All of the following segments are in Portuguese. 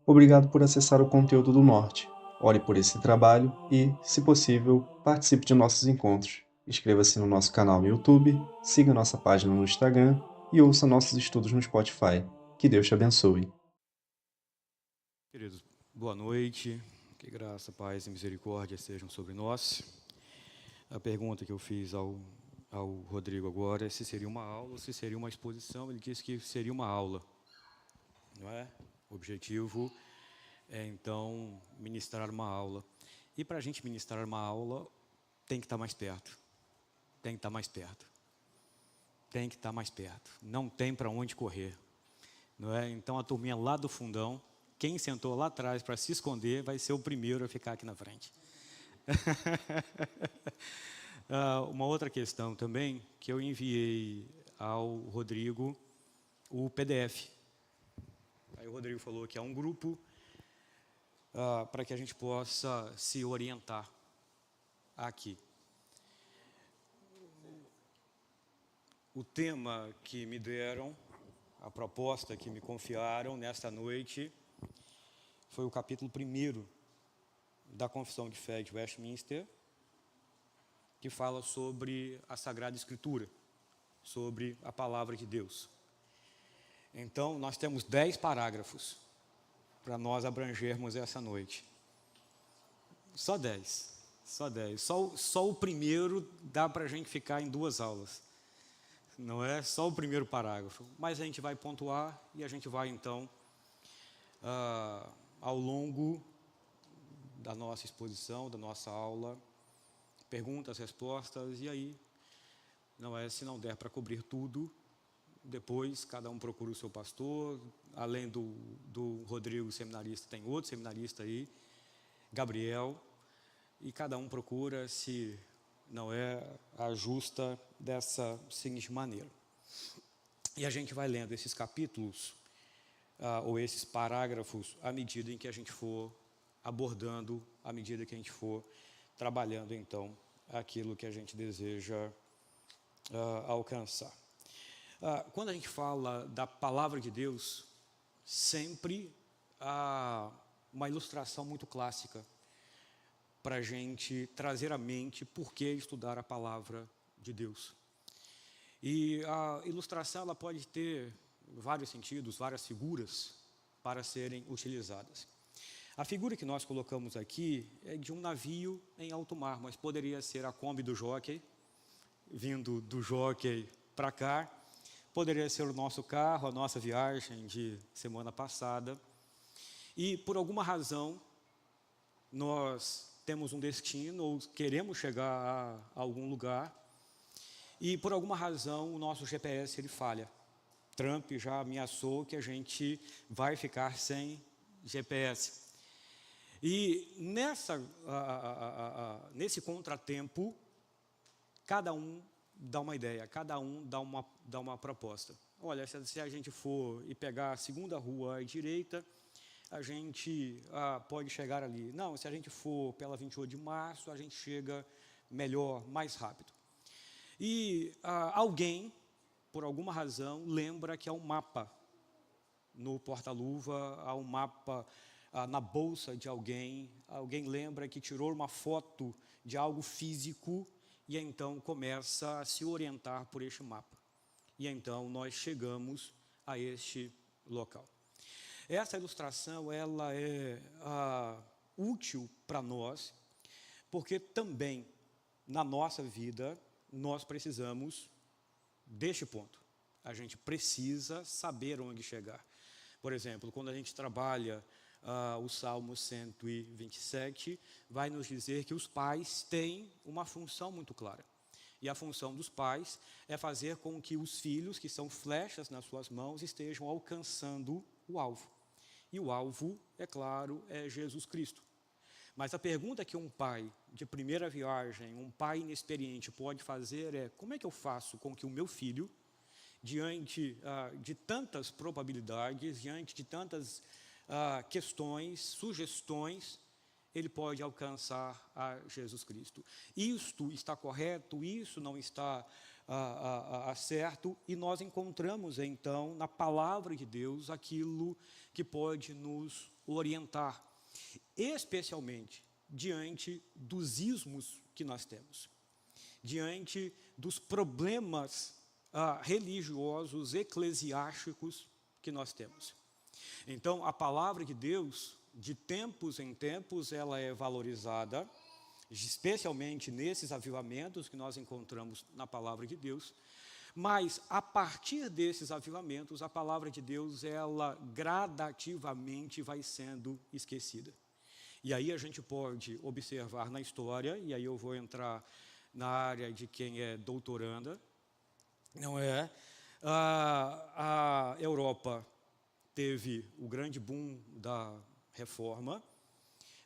Obrigado por acessar o conteúdo do Norte. Ore por esse trabalho e, se possível, participe de nossos encontros. Inscreva-se no nosso canal no YouTube, siga nossa página no Instagram e ouça nossos estudos no Spotify. Que Deus te abençoe. Queridos, boa noite, que graça, paz e misericórdia sejam sobre nós. A pergunta que eu fiz ao Rodrigo agora é se seria uma aula ou se seria uma exposição. Ele disse que seria uma aula, não é? O objetivo é, então, ministrar uma aula. E para a gente ministrar uma aula, tem que estar mais perto, tem que estar mais perto, tem que estar mais perto. Não tem para onde correr, não é? Então, a turminha lá do fundão, quem sentou lá atrás para se esconder vai ser o primeiro a ficar aqui na frente. Uma outra questão também, que eu enviei ao Rodrigo o PDF. Aí o Rodrigo falou que é um grupo para que a gente possa se orientar aqui. O tema que me deram, a proposta que me confiaram nesta noite, foi o capítulo 1º da Confissão de Fé de Westminster, que fala sobre a Sagrada Escritura, sobre a Palavra de Deus. Então, nós temos 10 parágrafos para nós abrangermos essa noite. Só 10, só 10. Só o primeiro dá para a gente ficar em 2 aulas. Não é só o primeiro parágrafo, mas a gente vai pontuar e a gente vai, então, ao longo da nossa exposição, da nossa aula, perguntas, respostas, e aí, não é, se não der para cobrir tudo, depois cada um procura o seu pastor, além do Rodrigo, seminarista, tem outro seminarista aí, Gabriel, e cada um procura se não é ajusta dessa seguinte maneira. E a gente vai lendo esses capítulos, ou esses parágrafos, à medida em que a gente for abordando, à medida que a gente for trabalhando, então, aquilo que a gente deseja alcançar. Quando a gente fala da palavra de Deus, sempre há uma ilustração muito clássica para a gente trazer à mente por que estudar a palavra de Deus. E a ilustração ela pode ter vários sentidos, várias figuras para serem utilizadas. A figura que nós colocamos aqui é de um navio em alto mar, mas poderia ser a Kombi do Jockey, vindo do Jockey para cá. Poderia ser o nosso carro, a nossa viagem de semana passada. E, por alguma razão, nós temos um destino ou queremos chegar a algum lugar e, por alguma razão, o nosso GPS ele falha. Trump já ameaçou que a gente vai ficar sem GPS. E nesse contratempo, cada um dá uma ideia, cada um dá uma proposta. Olha, se a gente for e pegar a segunda rua à direita, a gente pode chegar ali. Não, se a gente for pela 28 de março, a gente chega melhor, mais rápido. E alguém, por alguma razão, lembra que há um mapa no porta-luva, há um mapa na bolsa de alguém lembra que tirou uma foto de algo físico e então começa a se orientar por este mapa. E então nós chegamos a este local. Essa ilustração ela é útil para nós, porque também na nossa vida nós precisamos deste ponto. A gente precisa saber onde chegar. Por exemplo, quando a gente trabalha o Salmo 127, vai nos dizer que os pais têm uma função muito clara. E a função dos pais é fazer com que os filhos, que são flechas nas suas mãos, estejam alcançando o alvo. E o alvo, é claro, é Jesus Cristo. Mas a pergunta que um pai de primeira viagem, um pai inexperiente pode fazer é: como é que eu faço com que o meu filho, diante de tantas probabilidades, diante de tantas questões, sugestões, ele pode alcançar a Jesus Cristo? Isto está correto, isso não está certo, e nós encontramos então na palavra de Deus aquilo que pode nos orientar, especialmente diante dos ismos que nós temos, diante dos problemas religiosos, eclesiásticos que nós temos. Então, a palavra de Deus, de tempos em tempos, ela é valorizada, especialmente nesses avivamentos que nós encontramos na palavra de Deus, mas a partir desses avivamentos, a palavra de Deus, ela gradativamente vai sendo esquecida. E aí a gente pode observar na história, e aí eu vou entrar na área de quem é doutoranda, não é? A Europa teve o grande boom da reforma,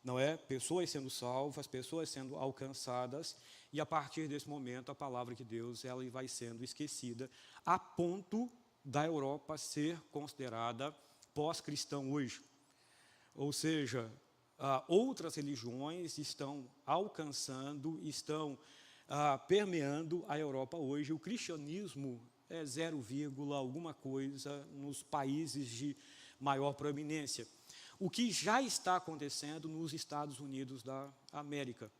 não é? Pessoas sendo salvas, pessoas sendo alcançadas, e a partir desse momento a palavra de Deus ela vai sendo esquecida, a ponto da Europa ser considerada pós-cristã hoje. Ou seja, outras religiões estão alcançando, estão permeando a Europa hoje. O cristianismo é 0, alguma coisa nos países de maior proeminência. O que já está acontecendo nos Estados Unidos da América,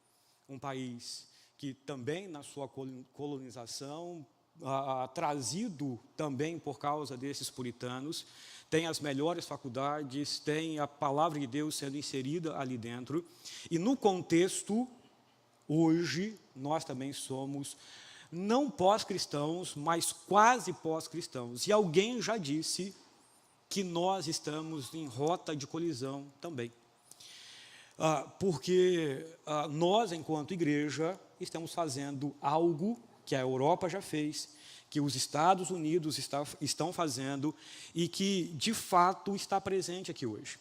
um país que também na sua colonização, trazido também por causa desses puritanos, tem as melhores faculdades, tem a palavra de Deus sendo inserida ali dentro, e no contexto, hoje, nós também somos não pós-cristãos, mas quase pós-cristãos. E alguém já disse que nós estamos em rota de colisão também. Porque nós, enquanto igreja, estamos fazendo algo que a Europa já fez, que os Estados Unidos estão fazendo e que, de fato, está presente aqui hoje.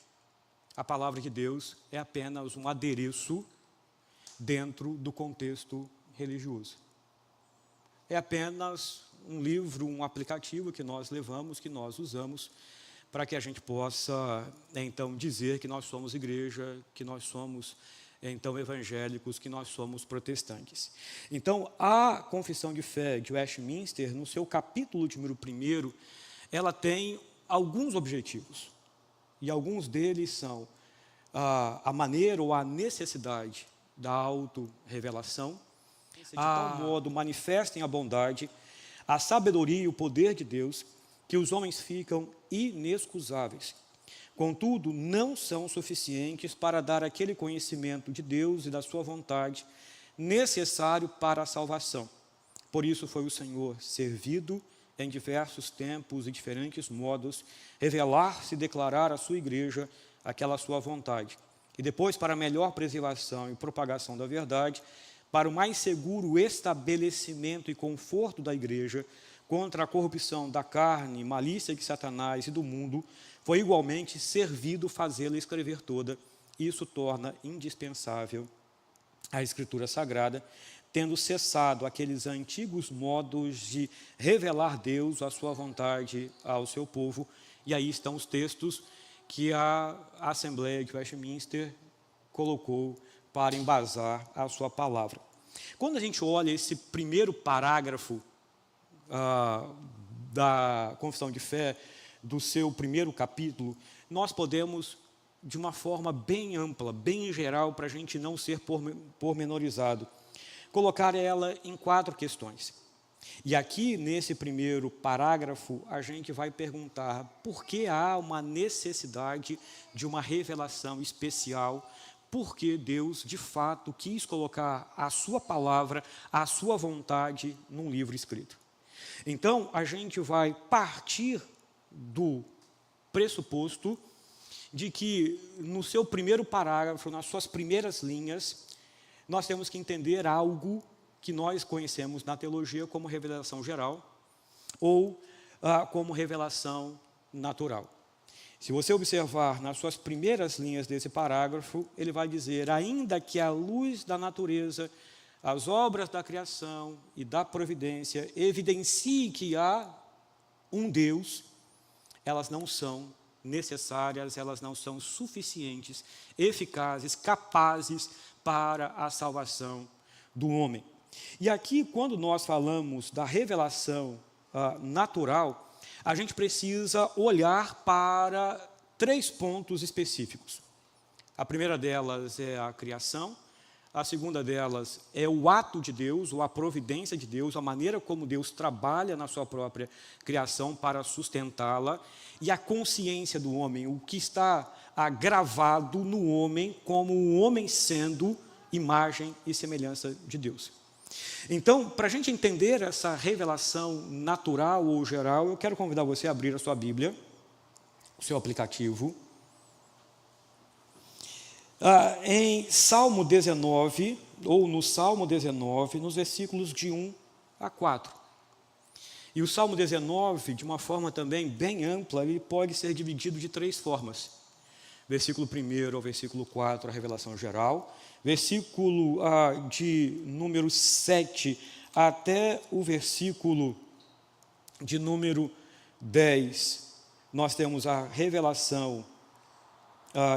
A palavra de Deus é apenas um adereço dentro do contexto religioso. É apenas um livro, um aplicativo que nós levamos, que nós usamos, para que a gente possa, então, dizer que nós somos igreja, que nós somos, então, evangélicos, que nós somos protestantes. Então, a Confissão de Fé de Westminster, no seu capítulo de número 1, ela tem alguns objetivos. E alguns deles são a maneira ou a necessidade da autorrevelação, de tal modo manifestem a bondade, a sabedoria e o poder de Deus, que os homens ficam inexcusáveis. Contudo, não são suficientes para dar aquele conhecimento de Deus e da sua vontade necessário para a salvação. Por isso foi o Senhor servido em diversos tempos e diferentes modos, revelar-se e declarar à sua igreja aquela sua vontade. E depois, para a melhor preservação e propagação da verdade, para o mais seguro estabelecimento e conforto da igreja, contra a corrupção da carne, malícia de Satanás e do mundo, foi igualmente servido fazê-la escrever toda. Isso torna indispensável a Escritura Sagrada, tendo cessado aqueles antigos modos de revelar Deus, a sua vontade ao seu povo. E aí estão os textos que a Assembleia de Westminster colocou para embasar a sua palavra. Quando a gente olha esse primeiro parágrafo da Confissão de Fé, do seu primeiro capítulo, nós podemos, de uma forma bem ampla, bem geral, para a gente não ser pormenorizado, colocar ela em 4 questões. E aqui, nesse primeiro parágrafo, a gente vai perguntar por que há uma necessidade de uma revelação especial, porque Deus, de fato, quis colocar a sua palavra, a sua vontade num livro escrito. Então, a gente vai partir do pressuposto de que, no seu primeiro parágrafo, nas suas primeiras linhas, nós temos que entender algo que nós conhecemos na teologia como revelação geral ou como revelação natural. Se você observar nas suas primeiras linhas desse parágrafo, ele vai dizer: ainda que a luz da natureza, as obras da criação e da providência evidenciem que há um Deus, elas não são necessárias, elas não são suficientes, eficazes, capazes para a salvação do homem. E aqui, quando nós falamos da revelação natural, a gente precisa olhar para 3 pontos específicos. A primeira delas é a criação, a segunda delas é o ato de Deus, ou a providência de Deus, a maneira como Deus trabalha na sua própria criação para sustentá-la, e a consciência do homem, o que está gravado no homem como o homem sendo imagem e semelhança de Deus. Então, para a gente entender essa revelação natural ou geral, eu quero convidar você a abrir a sua Bíblia, o seu aplicativo, em Salmo 19, ou no Salmo 19, nos versículos de 1 a 4. E o Salmo 19, de uma forma também bem ampla, ele pode ser dividido de 3 formas. Versículo 1 ao versículo 4, a revelação geral. Versículo de número 7 até o versículo de número 10, nós temos a revelação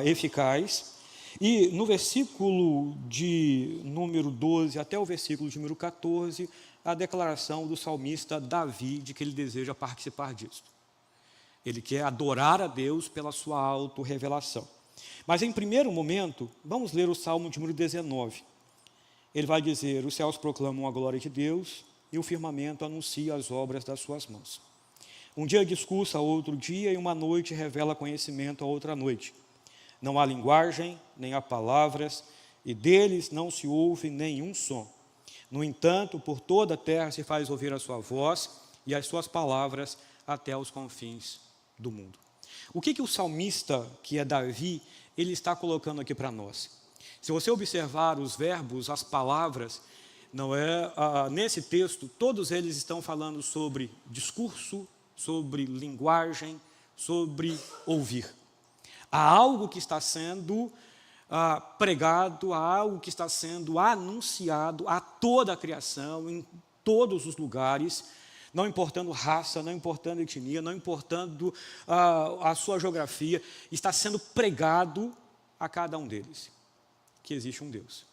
eficaz. E no versículo de número 12 até o versículo de número 14, a declaração do salmista Davi de que ele deseja participar disso. Ele quer adorar a Deus pela sua autorrevelação. Mas em primeiro momento, vamos ler o Salmo de número 19. Ele vai dizer: os céus proclamam a glória de Deus e o firmamento anuncia as obras das suas mãos. Um dia discursa a outro dia e uma noite revela conhecimento a outra noite. Não há linguagem, nem há palavras, e deles não se ouve nenhum som. No entanto, por toda a terra se faz ouvir a sua voz e as suas palavras até os confins do mundo. O que o salmista, que é Davi, ele está colocando aqui para nós? Se você observar os verbos, as palavras, nesse texto, todos eles estão falando sobre discurso, sobre linguagem, sobre ouvir. Há algo que está sendo pregado, há algo que está sendo anunciado a toda a criação, em todos os lugares, não importando raça, não importando etnia, não importando a sua geografia, está sendo pregado a cada um deles, que existe um Deus.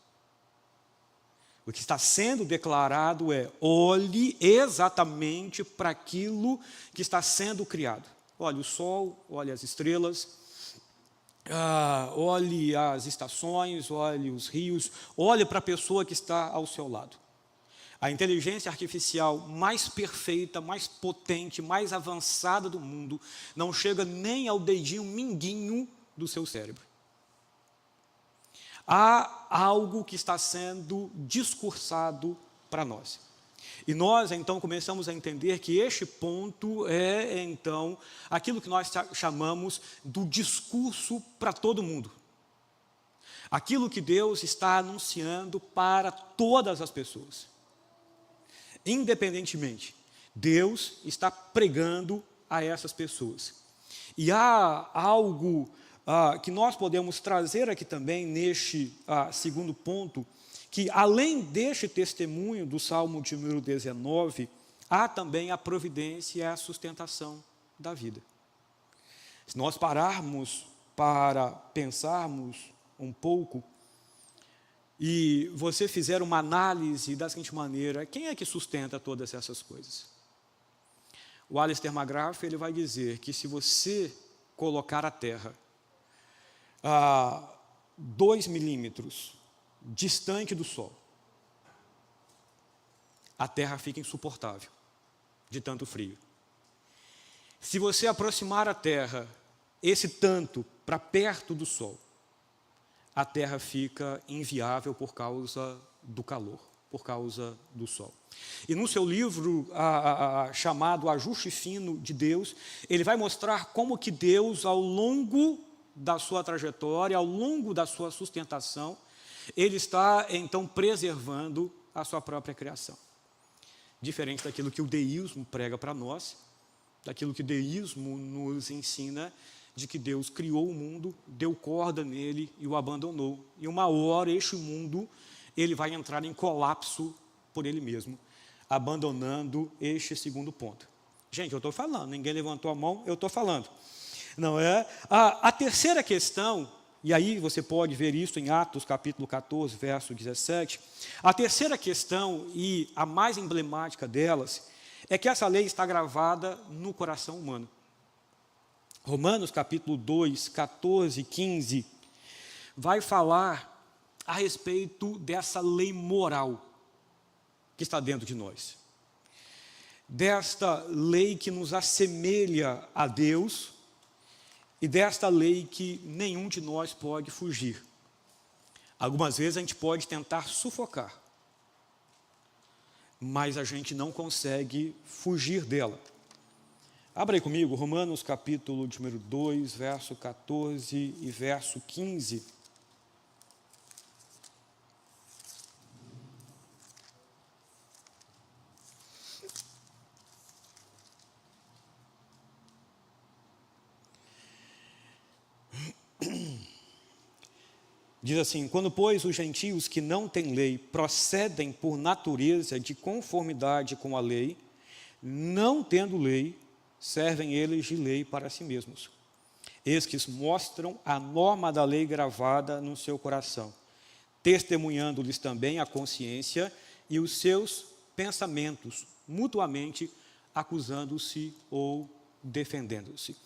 O que está sendo declarado é: olhe exatamente para aquilo que está sendo criado. Olhe o sol, olhe as estrelas, olhe as estações, olhe os rios, olhe para a pessoa que está ao seu lado. A inteligência artificial mais perfeita, mais potente, mais avançada do mundo não chega nem ao dedinho mindinho do seu cérebro. Há algo que está sendo discursado para nós. E nós, então, começamos a entender que este ponto é, então, aquilo que nós chamamos do discurso para todo mundo. Aquilo que Deus está anunciando para todas as pessoas. Independentemente, Deus está pregando a essas pessoas. E há algo que nós podemos trazer aqui também, neste segundo ponto, que além deste testemunho do Salmo de número 19, há também a providência e a sustentação da vida. Se nós pararmos para pensarmos um pouco, e você fizer uma análise da seguinte maneira: quem é que sustenta todas essas coisas? O Alistair McGrath, ele vai dizer que se você colocar a terra a 2 milímetros distante do Sol, a terra fica insuportável de tanto frio. Se você aproximar a terra esse tanto para perto do Sol, a terra fica inviável por causa do calor, por causa do Sol. E no seu livro chamado Ajuste Fino de Deus, ele vai mostrar como que Deus, ao longo da sua trajetória, ao longo da sua sustentação, ele está, então, preservando a sua própria criação. Diferente daquilo que o deísmo prega para nós, daquilo que o deísmo nos ensina, de que Deus criou o mundo, deu corda nele e o abandonou. E uma hora este mundo, ele vai entrar em colapso por ele mesmo, abandonando este segundo ponto. Gente, eu estou falando, ninguém levantou a mão, eu estou falando. Não é? A terceira questão, e aí você pode ver isso em Atos capítulo 14, verso 17. A terceira questão, e a mais emblemática delas, é que essa lei está gravada no coração humano. Romanos capítulo 2, 14 e 15, vai falar a respeito dessa lei moral que está dentro de nós. Desta lei que nos assemelha a Deus e desta lei que nenhum de nós pode fugir. Algumas vezes a gente pode tentar sufocar, mas a gente não consegue fugir dela. Abra aí comigo, Romanos capítulo de número 2, verso 14 e verso 15. Diz assim: quando, pois, os gentios que não têm lei procedem por natureza de conformidade com a lei, não tendo lei, servem eles de lei para si mesmos. Eis que mostram a norma da lei gravada no seu coração, testemunhando-lhes também a consciência e os seus pensamentos, mutuamente acusando-se ou defendendo-se.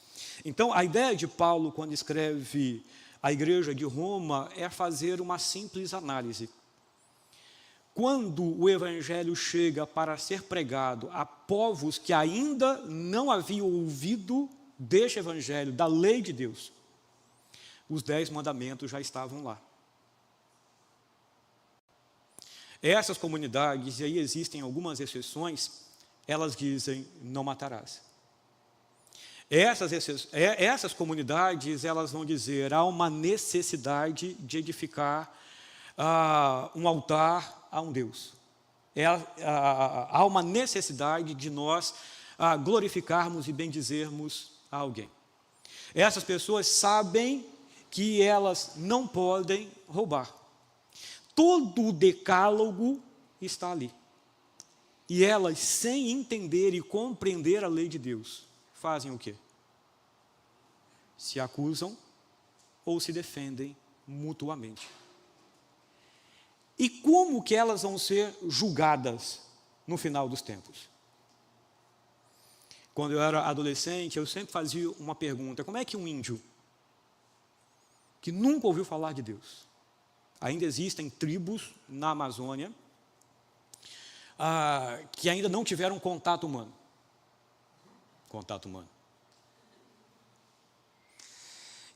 Então, a ideia de Paulo, quando escreve a igreja de Roma, é fazer uma simples análise. Quando o evangelho chega para ser pregado a povos que ainda não haviam ouvido deste evangelho, da lei de Deus, os 10 mandamentos já estavam lá. Essas comunidades, e aí existem algumas exceções, elas dizem: não matarás. Essas comunidades, elas vão dizer: há uma necessidade de edificar um altar a um Deus. Há uma necessidade de nós glorificarmos e bendizermos a alguém. Essas pessoas sabem que elas não podem roubar. Todo o decálogo está ali. E elas, sem entender e compreender a lei de Deus, fazem o quê? Se acusam ou se defendem mutuamente. E como que elas vão ser julgadas no final dos tempos? Quando eu era adolescente, eu sempre fazia uma pergunta: como é que um índio que nunca ouviu falar de Deus, ainda existem tribos na Amazônia que ainda não tiveram contato humano,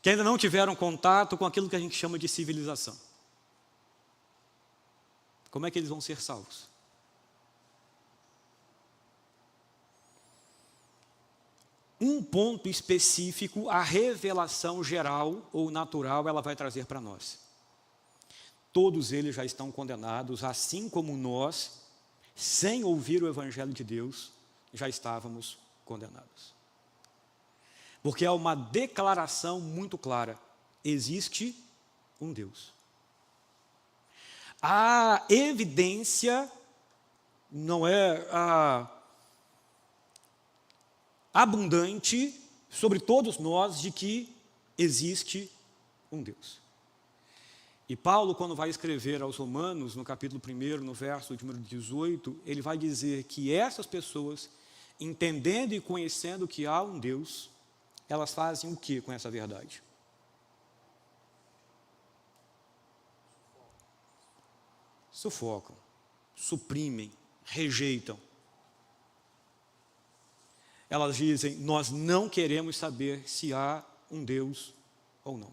que ainda não tiveram contato com aquilo que a gente chama de civilização. Como é que eles vão ser salvos? Um ponto específico, a revelação geral ou natural, ela vai trazer para nós. Todos eles já estão condenados, assim como nós, sem ouvir o evangelho de Deus, já estávamos condenados. Porque há uma declaração muito clara: existe um Deus. A evidência não é abundante sobre todos nós de que existe um Deus. E Paulo, quando vai escrever aos Romanos, no capítulo 1, no verso de número 18, ele vai dizer que essas pessoas, entendendo e conhecendo que há um Deus, elas fazem o que com essa verdade? Sufocam, suprimem, rejeitam. Elas dizem: nós não queremos saber se há um Deus ou não.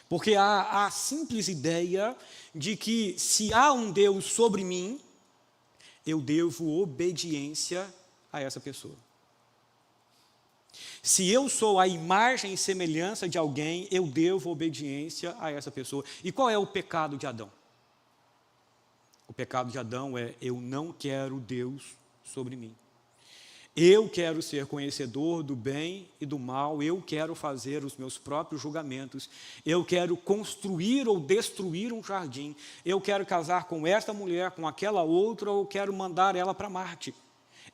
Porque há a simples ideia de que se há um Deus sobre mim, eu devo obediência a essa pessoa. Se eu sou a imagem e semelhança de alguém, eu devo obediência a essa pessoa. E qual é o pecado de Adão? O pecado de Adão é: eu não quero Deus sobre mim. Eu quero ser conhecedor do bem e do mal, eu quero fazer os meus próprios julgamentos, eu quero construir ou destruir um jardim, eu quero casar com esta mulher, com aquela outra, ou quero mandar ela para Marte.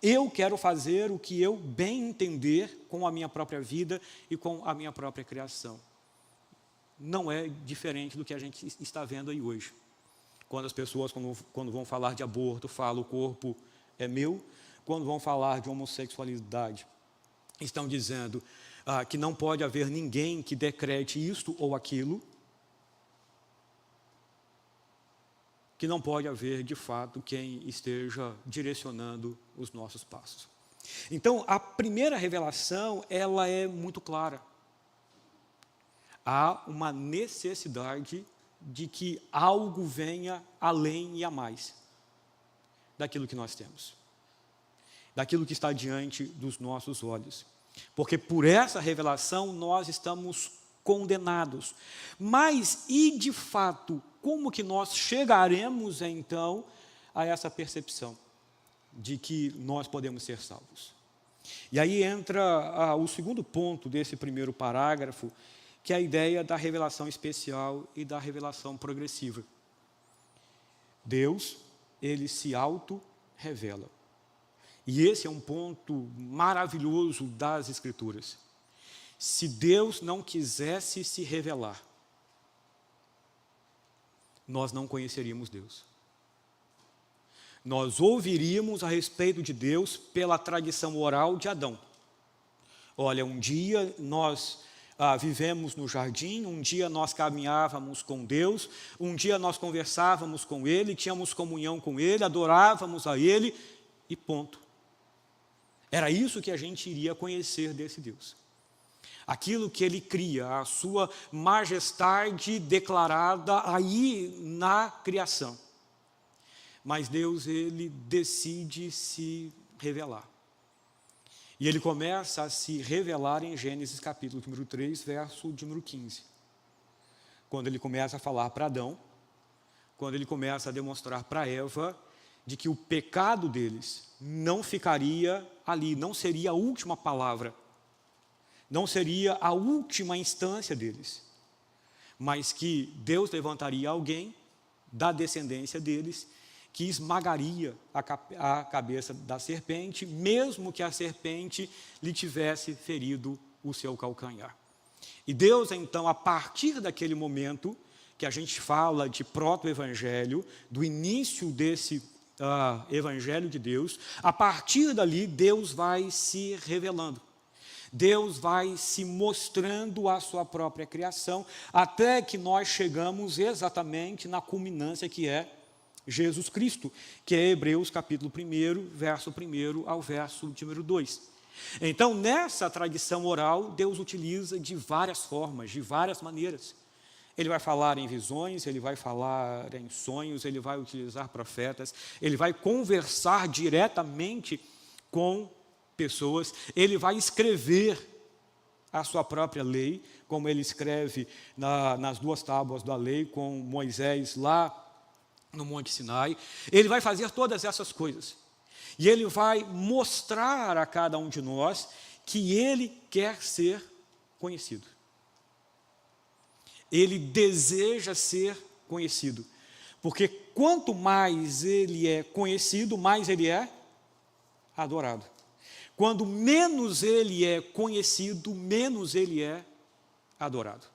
Eu quero fazer o que eu bem entender com a minha própria vida e com a minha própria criação. Não é diferente do que a gente está vendo aí hoje. Quando as pessoas, quando vão falar de aborto, falam: o corpo é meu. Quando vão falar de homossexualidade, estão dizendo: que não pode haver ninguém que decrete isto ou aquilo, que não pode haver, de fato, quem esteja direcionando os nossos passos. Então, a primeira revelação, ela é muito clara. Há uma necessidade de que algo venha além e a mais daquilo que nós temos, daquilo que está diante dos nossos olhos. Porque por essa revelação nós estamos condenados. Mas, e de fato, como que nós chegaremos então a essa percepção de que nós podemos ser salvos? E aí entra o segundo ponto desse primeiro parágrafo, que é a ideia da revelação especial e da revelação progressiva. Deus, ele se auto-revela. E esse é um ponto maravilhoso das Escrituras. Se Deus não quisesse se revelar, nós não conheceríamos Deus. Nós ouviríamos a respeito de Deus pela tradição oral de Adão. Olha, um dia nós vivemos no jardim, um dia nós caminhávamos com Deus, um dia nós conversávamos com Ele, tínhamos comunhão com Ele, adorávamos a Ele e ponto. Era isso que a gente iria conhecer desse Deus. Aquilo que Ele cria, a sua majestade declarada aí na criação. Mas Deus, Ele decide se revelar. E Ele começa a se revelar em Gênesis capítulo número 3, verso número 15. Quando Ele começa a falar para Adão, quando Ele começa a demonstrar para Eva de que o pecado deles não ficaria ali, não seria a última palavra, não seria a última instância deles, mas que Deus levantaria alguém da descendência deles que esmagaria a cabeça da serpente, mesmo que a serpente lhe tivesse ferido o seu calcanhar. E Deus, então, a partir daquele momento, que a gente fala de proto-evangelho, do início desse evangelho de Deus, a partir dali, Deus vai se revelando. Deus vai se mostrando a sua própria criação, até que nós chegamos exatamente na culminância que é Jesus Cristo, que é Hebreus capítulo 1, verso 1 ao verso número 2. Então, nessa tradição oral, Deus utiliza de várias formas, de várias maneiras. Ele vai falar em visões, ele vai falar em sonhos, ele vai utilizar profetas, ele vai conversar diretamente com pessoas, ele vai escrever a sua própria lei, como ele escreve nas 2 tábuas da lei com Moisés lá no Monte Sinai. Ele vai fazer todas essas coisas. E ele vai mostrar a cada um de nós que ele quer ser conhecido. Ele deseja ser conhecido. Porque quanto mais ele é conhecido, mais ele é adorado. Quando menos ele é conhecido, menos ele é adorado.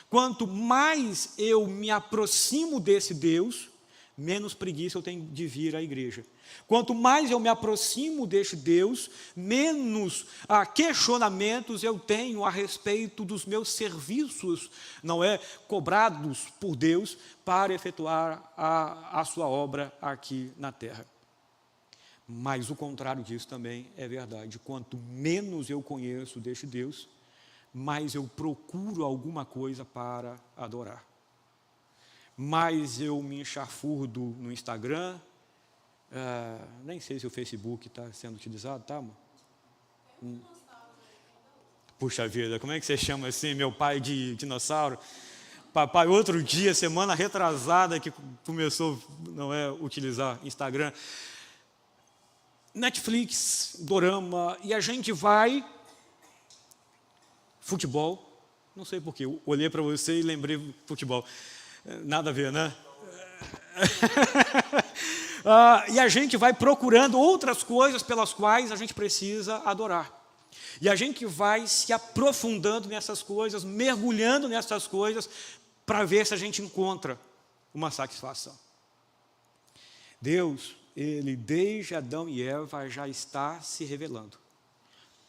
Quanto mais eu me aproximo desse Deus, menos preguiça eu tenho de vir à igreja. Quanto mais eu me aproximo deste Deus, menos questionamentos eu tenho a respeito dos meus serviços, não é, cobrados por Deus para efetuar a sua obra aqui na terra. Mas o contrário disso também é verdade. Quanto menos eu conheço deste Deus, mais eu procuro alguma coisa para adorar. Mais eu me enxafurdo no Instagram, nem sei se o Facebook está sendo utilizado, tá, amor? Puxa vida, como é que você chama assim, meu pai de dinossauro? Papai, outro dia, semana retrasada, que começou a utilizar Instagram, Netflix, dorama, e a gente vai... Futebol, não sei porquê, olhei para você e lembrei futebol. Nada a ver, né? E a gente vai procurando outras coisas pelas quais a gente precisa adorar. E a gente vai se aprofundando nessas coisas, mergulhando nessas coisas, para ver se a gente encontra uma satisfação. Deus, Ele desde Adão e Eva já está se revelando,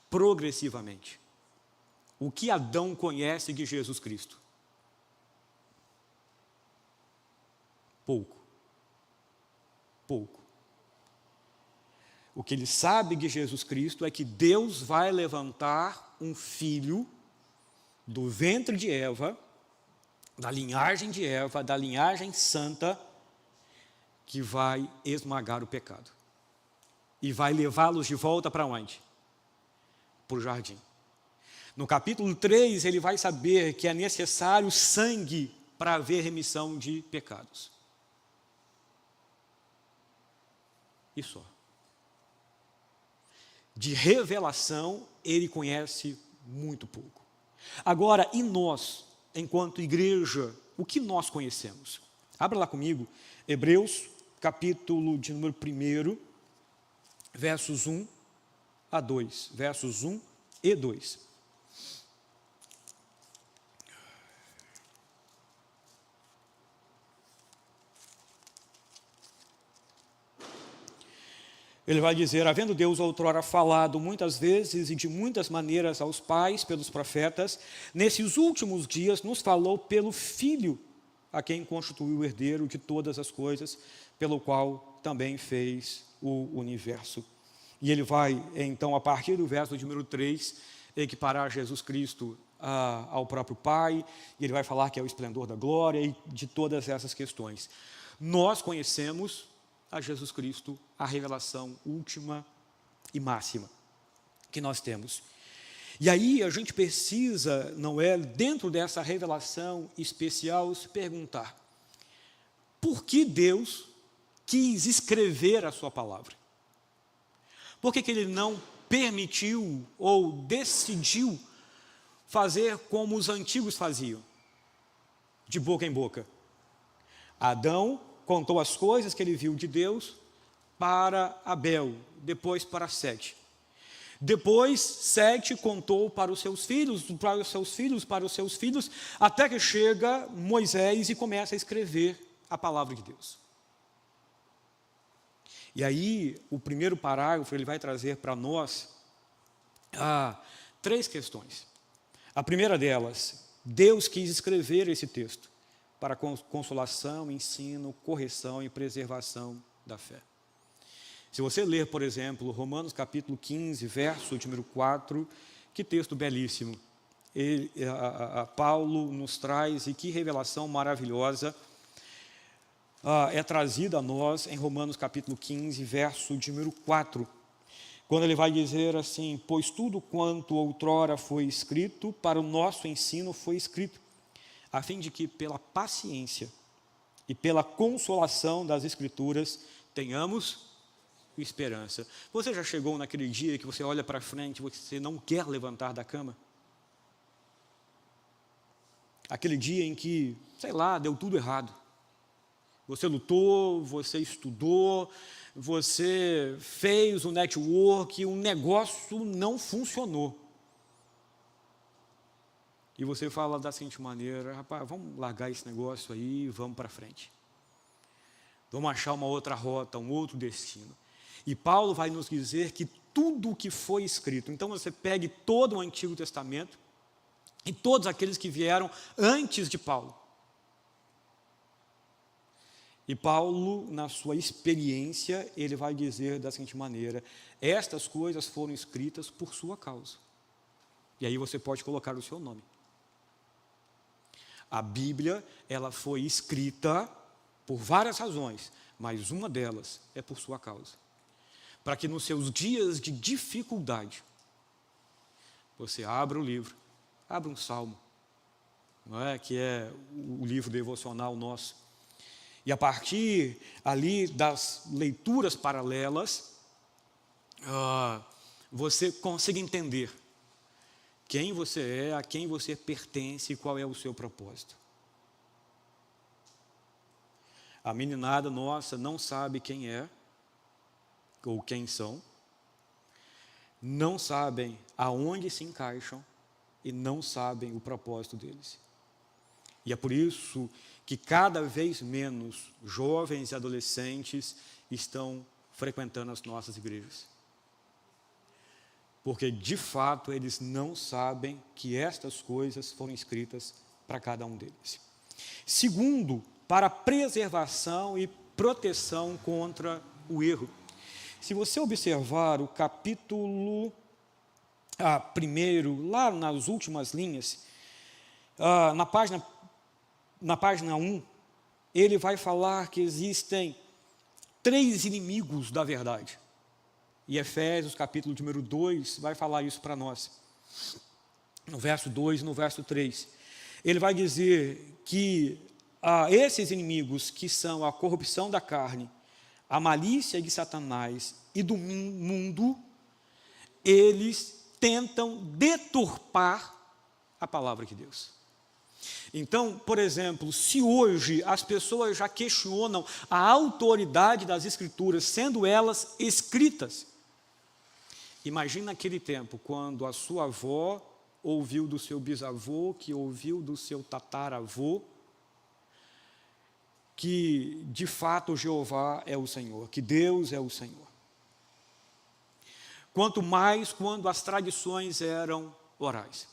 progressivamente. o que Adão conhece de Jesus Cristo? Pouco. Pouco. O que ele sabe de Jesus Cristo é que Deus vai levantar um filho do ventre de Eva, da linhagem de Eva, da linhagem santa, que vai esmagar o pecado. E vai levá-los de volta para onde? Para o jardim. No capítulo 3, ele vai saber que é necessário sangue para haver remissão de pecados. E só. De revelação, ele conhece muito pouco. Agora, e nós, enquanto igreja, o que nós conhecemos? Abra lá comigo, Hebreus, capítulo de número 1, versos 1 a 2. Versos 1 e 2. Ele vai dizer: havendo Deus outrora falado muitas vezes e de muitas maneiras aos pais pelos profetas, nesses últimos dias nos falou pelo Filho, a quem constituiu o herdeiro de todas as coisas, pelo qual também fez o universo. E ele vai, então, a partir do verso de número 3, equiparar Jesus Cristo ao próprio Pai, e ele vai falar que é o esplendor da glória e de todas essas questões. Nós conhecemos a Jesus Cristo, a revelação última e máxima que nós temos. E aí a gente precisa, não é, dentro dessa revelação especial, se perguntar: por que Deus quis escrever a sua palavra? Por que ele não permitiu ou decidiu fazer como os antigos faziam, de boca em boca? Adão contou as coisas que ele viu de Deus para Abel, depois para Sete. Depois, Sete contou para os seus filhos, para os seus filhos, para os seus filhos, até que chega Moisés e começa a escrever a palavra de Deus. E aí, o primeiro parágrafo, ele vai trazer para nós 3 questões. A primeira delas, Deus quis escrever esse texto para consolação, ensino, correção e preservação da fé. Se você ler, por exemplo, Romanos capítulo 15, verso de número 4, que texto belíssimo. Paulo nos traz, e que revelação maravilhosa é trazida a nós em Romanos capítulo 15, verso de número 4. Quando ele vai dizer assim: pois tudo quanto outrora foi escrito, para o nosso ensino foi escrito, a fim de que pela paciência e pela consolação das Escrituras tenhamos esperança. Você já chegou naquele dia que você olha para frente e você não quer levantar da cama? Aquele dia em que, sei lá, deu tudo errado. Você lutou, você estudou, você fez o network e o negócio não funcionou. E você fala da seguinte maneira: rapaz, vamos largar esse negócio aí e vamos para frente. Vamos achar uma outra rota, um outro destino. E Paulo vai nos dizer que tudo o que foi escrito, então você pegue todo o Antigo Testamento e todos aqueles que vieram antes de Paulo. E Paulo, na sua experiência, ele vai dizer da seguinte maneira: estas coisas foram escritas por sua causa. E aí você pode colocar o seu nome. A Bíblia, ela foi escrita por várias razões, mas uma delas é por sua causa. Para que nos seus dias de dificuldade, você abra o livro, abra um salmo, não é? Que é o livro devocional nosso. E a partir ali das leituras paralelas, você consegue entender quem você é, a quem você pertence e qual é o seu propósito. A meninada nossa não sabe quem é ou quem são, não sabem aonde se encaixam e não sabem o propósito deles. E é por isso que cada vez menos jovens e adolescentes estão frequentando as nossas igrejas. porque de fato eles não sabem que estas coisas foram escritas para cada um deles. Segundo, para preservação e proteção contra o erro. Se você observar o capítulo 1, lá nas últimas linhas, na página 1, ele vai falar que existem 3 inimigos da verdade. E Efésios, capítulo número 2, vai falar isso para nós. No verso 2 e no verso 3. Ele vai dizer que esses inimigos, que são a corrupção da carne, a malícia de Satanás e do mundo, eles tentam deturpar a palavra de Deus. Então, por exemplo, se hoje as pessoas já questionam a autoridade das Escrituras, sendo elas escritas, imagina aquele tempo, quando a sua avó ouviu do seu bisavô, que ouviu do seu tataravô, que de fato Jeová é o Senhor, que Deus é o Senhor. Quanto mais quando as tradições eram orais.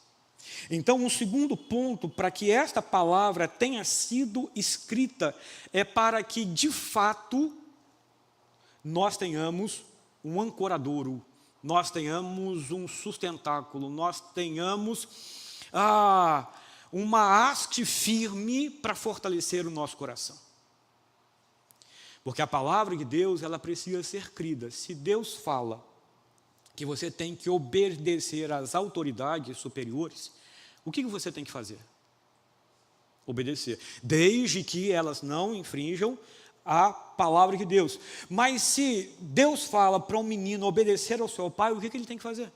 Então, um segundo ponto para que esta palavra tenha sido escrita é para que, de fato, nós tenhamos um ancoradouro, nós tenhamos um sustentáculo, nós tenhamos uma haste firme para fortalecer o nosso coração. Porque a palavra de Deus, ela precisa ser crida. Se Deus fala que você tem que obedecer às autoridades superiores, o que você tem que fazer? Obedecer. Desde que elas não infringam a palavra de Deus. Mas se Deus fala para um menino obedecer ao seu pai, o que ele tem que fazer?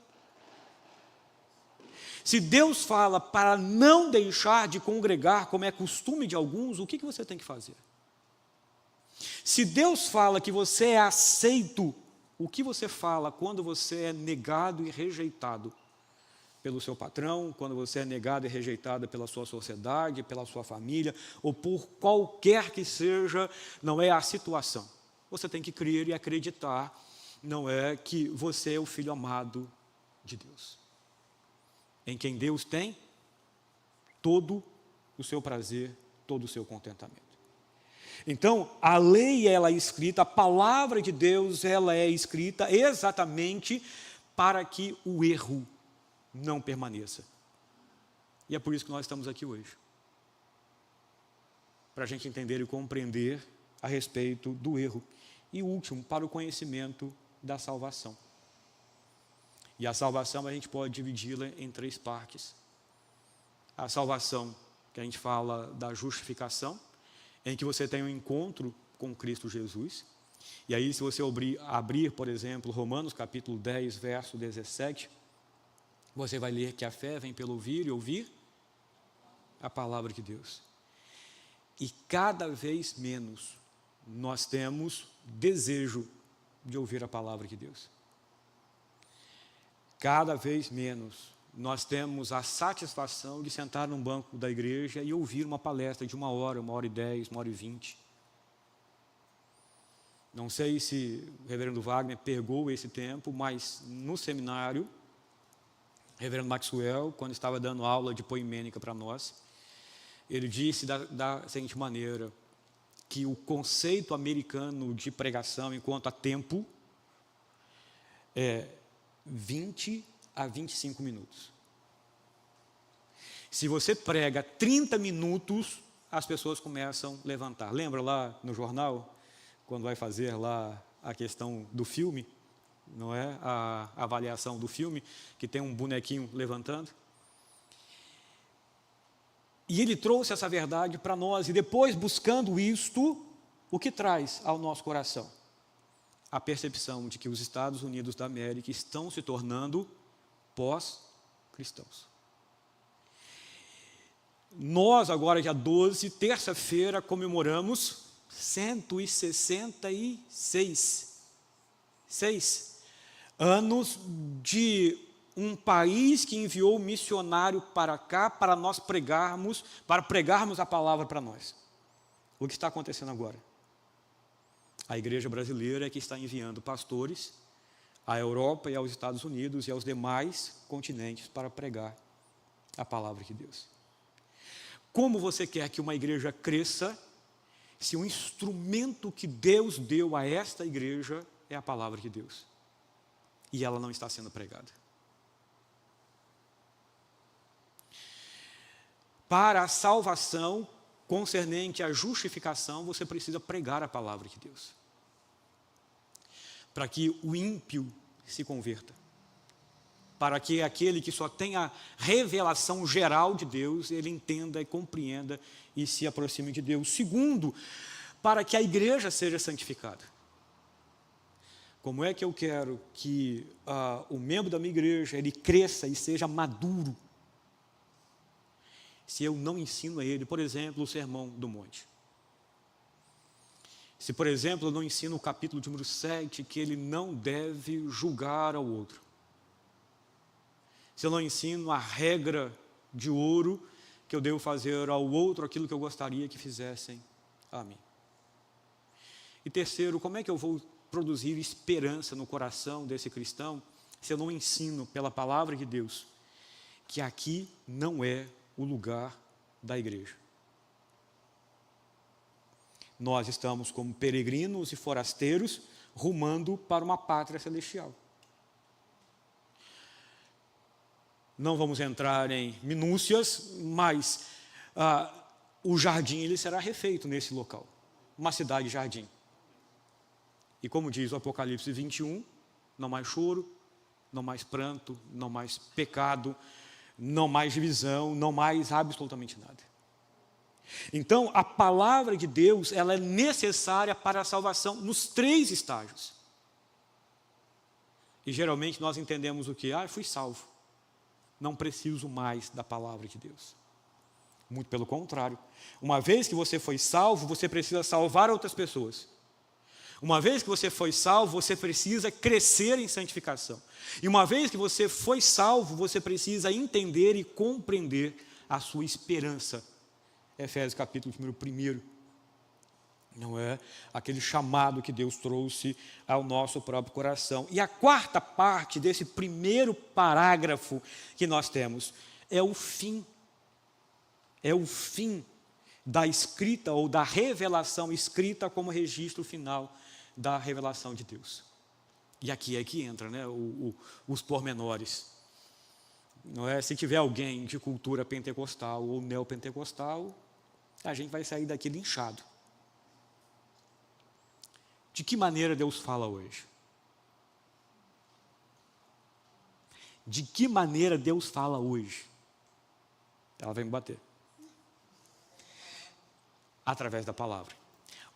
Se Deus fala para não deixar de congregar, como é costume de alguns, o que você tem que fazer? Se Deus fala que você é aceito, o que você fala quando você é negado e rejeitado pelo seu patrão, quando você é negado e rejeitado pela sua sociedade, pela sua família, ou por qualquer que seja, não é a situação. Você tem que crer e acreditar, não é que você é o filho amado de Deus, em quem Deus tem todo o seu prazer, todo o seu contentamento. Então, a lei, ela é escrita, a palavra de Deus, ela é escrita exatamente para que o erro não permaneça. E é por isso que nós estamos aqui hoje. Para a gente entender e compreender a respeito do erro. E o último, para o conhecimento da salvação. E a salvação a gente pode dividi-la em 3 partes. A salvação, que a gente fala da justificação, em que você tem um encontro com Cristo Jesus. E aí, se você abrir, por exemplo, Romanos capítulo 10, verso 17, você vai ler que a fé vem pelo ouvir e ouvir a palavra de Deus. E cada vez menos nós temos desejo de ouvir a palavra de Deus. Cada vez menos nós temos a satisfação de sentar num banco da igreja e ouvir uma palestra de 1 hora, 1h10, 1h20. Não sei se o reverendo Wagner pegou esse tempo, mas no seminário, o reverendo Maxwell, quando estava dando aula de poimênica para nós, ele disse da seguinte maneira, que o conceito americano de pregação enquanto a tempo é 20 a 25 minutos. Se você prega 30 minutos, as pessoas começam a levantar. Lembra lá no jornal, quando vai fazer lá a questão do filme, não é? A avaliação do filme, que tem um bonequinho levantando. E ele trouxe essa verdade para nós, e depois, buscando isto, o que traz ao nosso coração? A percepção de que os Estados Unidos da América estão se tornando pós-cristãos. Nós, agora, dia 12, terça-feira, comemoramos 166 anos de um país que enviou missionário para cá, para nós pregarmos, para pregarmos a palavra para nós. O que está acontecendo agora? A igreja brasileira é que está enviando pastores à Europa e aos Estados Unidos e aos demais continentes para pregar a palavra de Deus. Como você quer que uma igreja cresça se o instrumento que Deus deu a esta igreja é a palavra de Deus e ela não está sendo pregada? Para a salvação concernente à justificação, você precisa pregar a palavra de Deus, para que o ímpio se converta, para que aquele que só tem a revelação geral de Deus, ele entenda e compreenda e se aproxime de Deus. Segundo, para que a igreja seja santificada. Como é que eu quero que o membro da minha igreja ele cresça e seja maduro, se eu não ensino a ele, por exemplo, o Sermão do Monte? Se, por exemplo, eu não ensino o capítulo número 7, que ele não deve julgar ao outro. Se eu não ensino a regra de ouro, que eu devo fazer ao outro aquilo que eu gostaria que fizessem a mim. E terceiro, como é que eu vou produzir esperança no coração desse cristão, se eu não ensino pela palavra de Deus, que aqui não é o lugar da igreja? Nós estamos como peregrinos e forasteiros rumando para uma pátria celestial. Não vamos entrar em minúcias, mas o jardim ele será refeito nesse local, uma cidade-jardim. E como diz o Apocalipse 21, não mais choro, não mais pranto, não mais pecado, não mais divisão, não mais absolutamente nada. Então, a palavra de Deus, ela é necessária para a salvação nos 3 estágios. E geralmente nós entendemos o que? Eu fui salvo, não preciso mais da palavra de Deus. Muito pelo contrário. Uma vez que você foi salvo, você precisa salvar outras pessoas. Uma vez que você foi salvo, você precisa crescer em santificação. E uma vez que você foi salvo, você precisa entender e compreender a sua esperança. Efésios capítulo número 1. Não é? Aquele chamado que Deus trouxe ao nosso próprio coração. E a quarta parte desse primeiro parágrafo que nós temos é o fim. É o fim da escrita ou da revelação escrita como registro final da revelação de Deus. E aqui é que entra, né, os pormenores. Não é? Se tiver alguém de cultura pentecostal ou neopentecostal, a gente vai sair daqui linchado. De que maneira Deus fala hoje? De que maneira Deus fala hoje? Ela vai me bater. Através da palavra.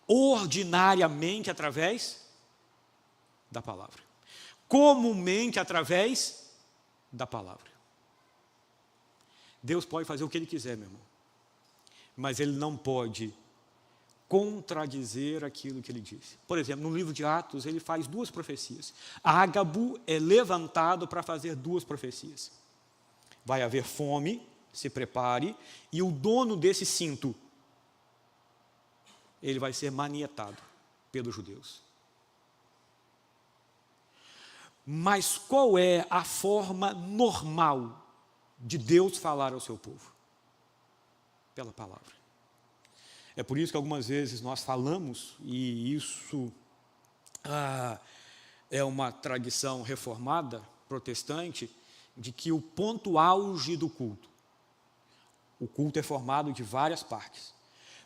Ordinariamente através da palavra. Comumente através da palavra. Deus pode fazer o que Ele quiser, meu irmão. Mas Ele não pode contradizer aquilo que Ele disse. Por exemplo, no livro de Atos, Ele faz 2 profecias. Ágabo é levantado para fazer 2 profecias. Vai haver fome, se prepare, e o dono desse cinto, ele vai ser manietado pelos judeus. Mas qual é a forma normal de Deus falar ao seu povo? Pela palavra. É por isso que algumas vezes nós falamos, e isso é uma tradição reformada, protestante, de que o ponto auge do culto, o culto é formado de várias partes,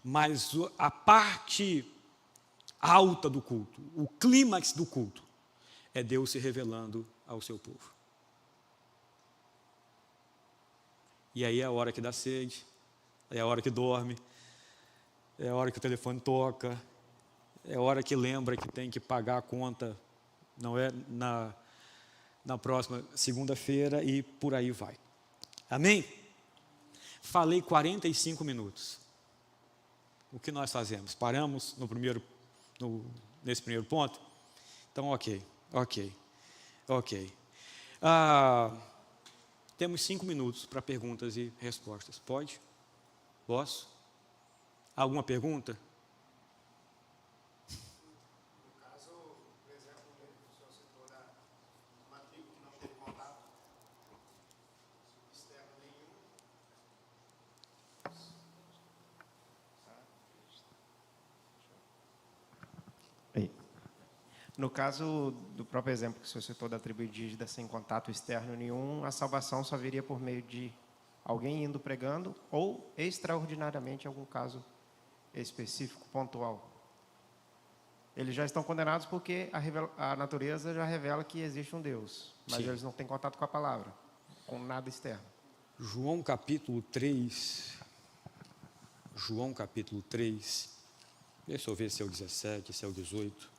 mas a parte alta do culto, o clímax do culto, é Deus se revelando ao seu povo. E aí é a hora que dá sede, é a hora que dorme, é a hora que o telefone toca, é a hora que lembra que tem que pagar a conta, não é, na próxima segunda-feira, e por aí vai. Amém? Falei 45 minutos. O que nós fazemos? Paramos nesse primeiro ponto? Então, ok. Temos 5 minutos para perguntas e respostas. Pode? Posso? Alguma pergunta? No caso, por exemplo, o senhor citou No caso do próprio exemplo que o senhor citou da tribo indígena sem contato externo nenhum, a salvação só viria por meio de alguém indo pregando ou, extraordinariamente, em algum caso específico, pontual. Eles já estão condenados porque a natureza já revela que existe um Deus, mas Sim. eles não têm contato com a palavra, com nada externo. João capítulo 3, deixa eu ver se é o 17, se é o 18,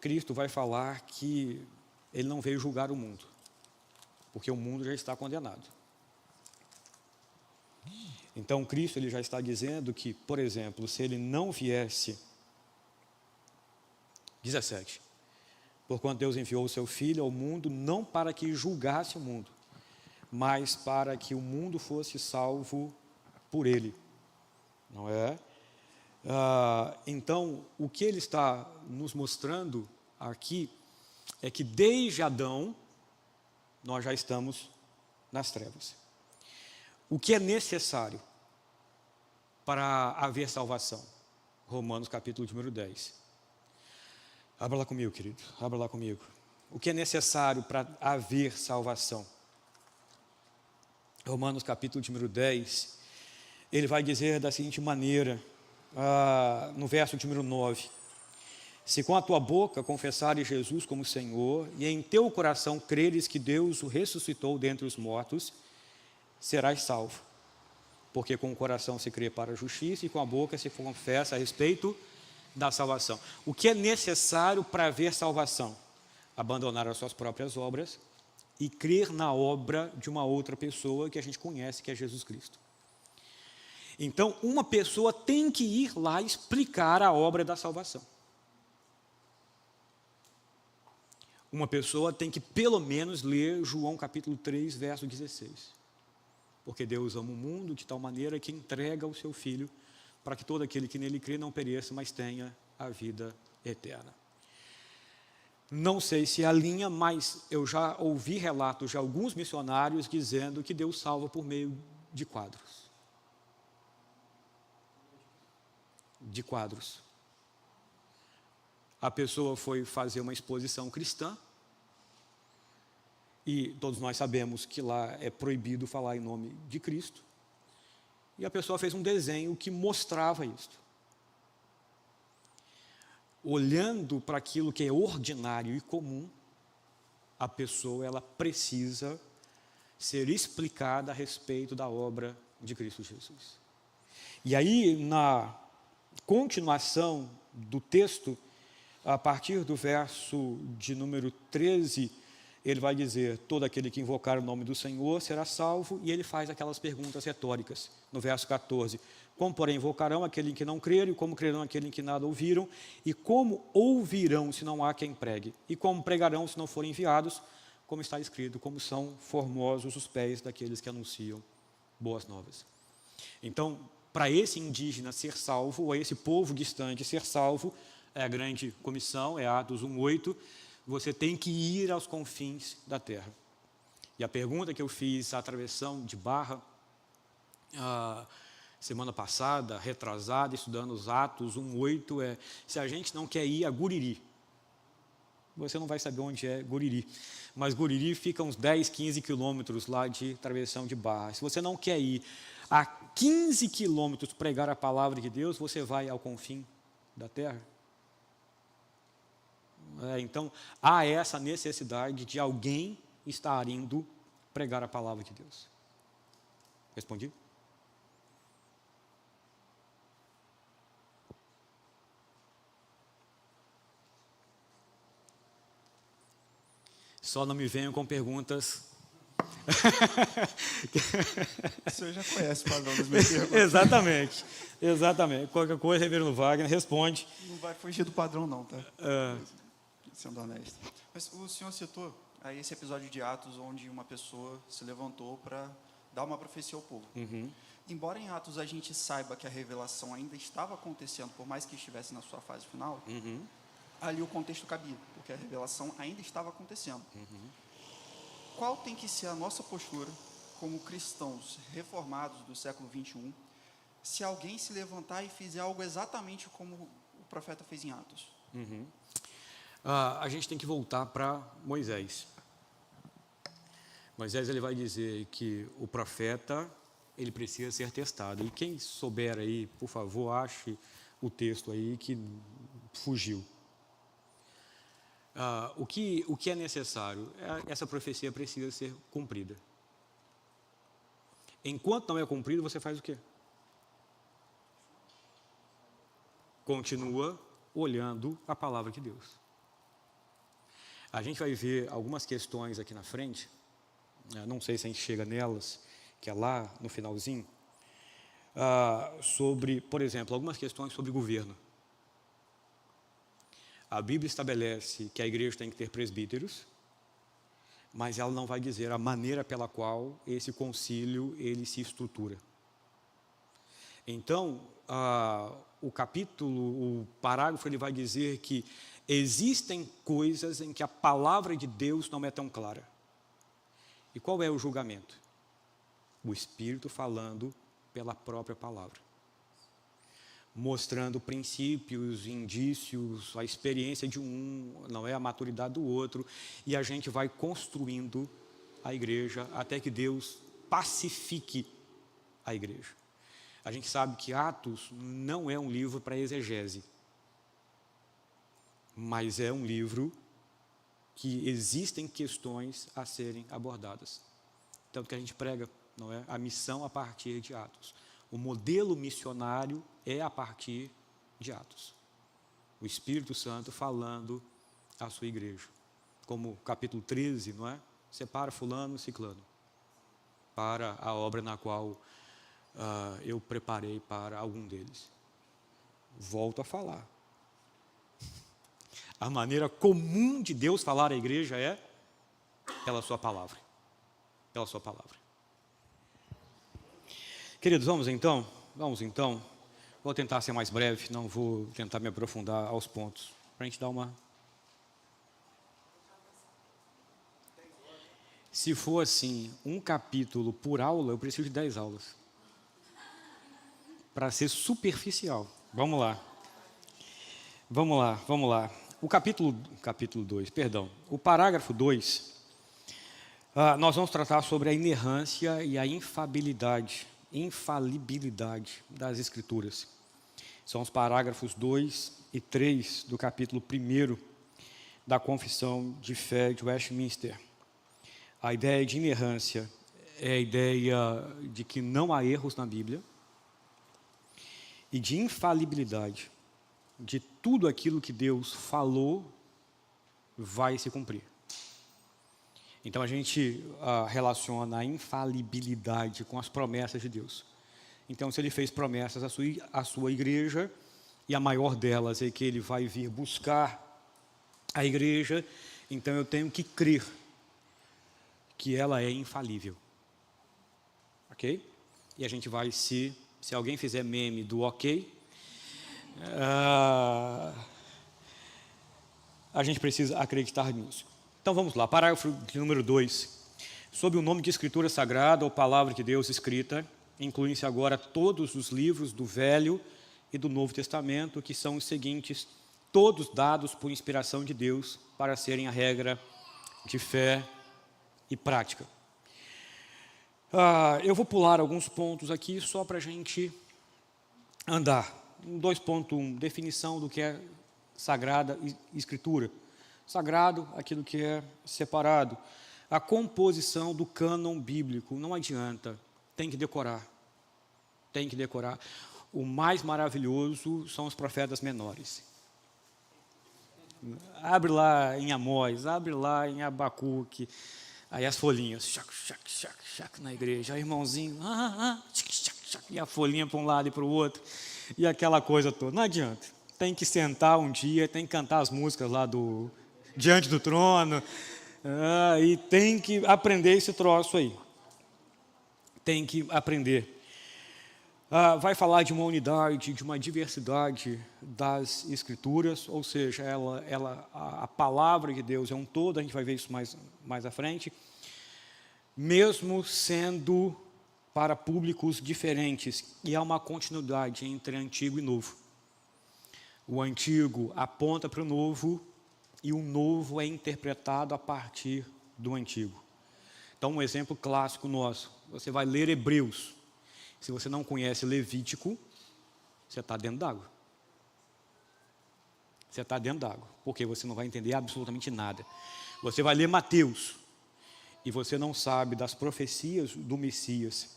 Cristo vai falar que ele não veio julgar o mundo, porque o mundo já está condenado. Então, Cristo ele já está dizendo que, por exemplo, se ele não viesse, 17, porquanto Deus enviou o seu Filho ao mundo, não para que julgasse o mundo, mas para que o mundo fosse salvo por ele, não é? Então, o que ele está nos mostrando aqui é que desde Adão, nós já estamos nas trevas. O que é necessário para haver salvação? Romanos capítulo número 10. Abra lá comigo, querido, abra lá comigo. O que é necessário para haver salvação? Romanos capítulo número 10, ele vai dizer da seguinte maneira, no verso número 9, se com a tua boca confessares Jesus como Senhor, e em teu coração creres que Deus o ressuscitou dentre os mortos, serás salvo. Porque com o coração se crê para a justiça, e com a boca se confessa a respeito da salvação. O que é necessário para haver salvação? Abandonar as suas próprias obras e crer na obra de uma outra pessoa que a gente conhece, que é Jesus Cristo. Então, uma pessoa tem que ir lá explicar a obra da salvação. Uma pessoa tem que, pelo menos, ler João capítulo 3, verso 16. Porque Deus ama o mundo de tal maneira que entrega o seu Filho para que todo aquele que nele crê não pereça, mas tenha a vida eterna. Não sei se alinha, mas eu já ouvi relatos de alguns missionários dizendo que Deus salva por meio de quadros. De quadros. A pessoa foi fazer uma exposição cristã e todos nós sabemos que lá é proibido falar em nome de Cristo. E a pessoa fez um desenho que mostrava isto. Olhando para aquilo que é ordinário e comum, a pessoa ela precisa ser explicada a respeito da obra de Cristo Jesus. E aí, na continuação do texto, a partir do verso de número 13, ele vai dizer, todo aquele que invocar o nome do Senhor será salvo, e ele faz aquelas perguntas retóricas, no verso 14, como porém invocarão aquele em que não creram, e como crerão aquele em que nada ouviram, e como ouvirão se não há quem pregue, e como pregarão se não forem enviados, como está escrito, como são formosos os pés daqueles que anunciam boas novas. Então, para esse indígena ser salvo, ou esse povo distante ser salvo, é a grande comissão, é Atos 1:8, você tem que ir aos confins da terra. E a pergunta que eu fiz à travessão de Barra, semana passada, retrasada, estudando os Atos 1:8, é, se a gente não quer ir a Guriri, você não vai saber onde é Guriri, mas Guriri fica uns 10, 15 quilômetros lá de travessão de Barra. Se você não quer ir a 15 quilômetros pregar a palavra de Deus, você vai ao confim da terra? Então, há essa necessidade de alguém estar indo pregar a palavra de Deus. Respondi? Só não me venham com perguntas. O senhor já conhece o padrão das minhas perguntas. Exatamente. Qualquer coisa, reverendo Wagner, responde. Não vai fugir do padrão não, tá? Sendo honesto. Mas o senhor citou aí esse episódio de Atos onde uma pessoa se levantou para dar uma profecia ao povo. Uhum. Embora em Atos a gente saiba que a revelação ainda estava acontecendo, por mais que estivesse na sua fase final, ali o contexto cabia, porque a revelação ainda estava acontecendo. Qual tem que ser a nossa postura como cristãos reformados do século 21, se alguém se levantar e fizer algo exatamente como o profeta fez em Atos? a gente tem que voltar para Moisés. Moisés ele vai dizer que o profeta ele precisa ser testado. E quem souber aí, por favor, ache o texto aí que fugiu. O que é necessário? Essa profecia precisa ser cumprida. Enquanto não é cumprido, você faz o quê? Continua olhando a palavra de Deus. A gente vai ver algumas questões aqui na frente, não sei se a gente chega nelas, que é lá no finalzinho, sobre, por exemplo, algumas questões sobre governo. A Bíblia estabelece que a igreja tem que ter presbíteros, mas ela não vai dizer a maneira pela qual esse concílio ele se estrutura. Então, o parágrafo ele vai dizer que existem coisas em que a palavra de Deus não é tão clara. E qual é o julgamento? O Espírito falando pela própria palavra, mostrando princípios, indícios, a experiência de um, não é a maturidade do outro, e a gente vai construindo a igreja até que Deus pacifique a igreja. A gente sabe que Atos não é um livro para exegese, mas é um livro que existem questões a serem abordadas. Tanto que a gente prega, não é, a missão a partir de Atos. O modelo missionário é a partir de Atos. O Espírito Santo falando à sua igreja. Como capítulo 13, não é? Separa fulano e ciclano para a obra na qual eu preparei para algum deles. Volto a falar. A maneira comum de Deus falar à igreja é pela sua palavra. Pela sua palavra. Queridos, vamos então. Vou tentar ser mais breve, não vou tentar me aprofundar aos pontos. Para a gente dar uma... Se for assim, um capítulo por aula, eu preciso de 10 aulas. Para ser superficial. Vamos lá. O capítulo 2, perdão. O parágrafo 2, nós vamos tratar sobre a inerrância e a infalibilidade das Escrituras. São os parágrafos 2 e 3 do capítulo 1 da Confissão de Fé de Westminster. A ideia de inerrância é a ideia de que não há erros na Bíblia, e de infalibilidade, de tudo aquilo que Deus falou vai se cumprir. Então a gente relaciona a infalibilidade com as promessas de Deus. Então, se Ele fez promessas à sua igreja, e a maior delas é que Ele vai vir buscar a igreja, então eu tenho que crer que ela é infalível. Ok? E a gente vai se alguém fizer meme do ok, a gente precisa acreditar nisso. Então vamos lá, parágrafo de número 2. Sob o nome de Escritura Sagrada ou Palavra de Deus escrita, incluem-se agora todos os livros do Velho e do Novo Testamento, que são os seguintes, todos dados por inspiração de Deus para serem a regra de fé e prática. Eu vou pular alguns pontos aqui só para a gente andar. 2.1, definição do que é Sagrada Escritura. Sagrado, aquilo que é separado. A composição do cânon bíblico, não adianta, tem que decorar. Tem que decorar. O mais maravilhoso são os profetas menores. Abre lá em Amós, abre lá em Abacuque, aí as folhinhas, chac, na igreja, aí irmãozinho, e a folhinha para um lado e para o outro, e aquela coisa toda. Não adianta, tem que sentar um dia, tem que cantar as músicas lá do Diante do Trono, e tem que aprender esse troço aí. Tem que aprender. Vai falar de uma unidade, de uma diversidade das Escrituras, ou seja, a palavra de Deus é um todo, a gente vai ver isso mais à frente, mesmo sendo para públicos diferentes, e há uma continuidade entre antigo e novo. O antigo aponta para o novo, e o novo é interpretado a partir do antigo. Então, um exemplo clássico nosso, você vai ler Hebreus. Se você não conhece Levítico, você está dentro d'água. Você está dentro d'água, porque você não vai entender absolutamente nada. Você vai ler Mateus, e você não sabe das profecias do Messias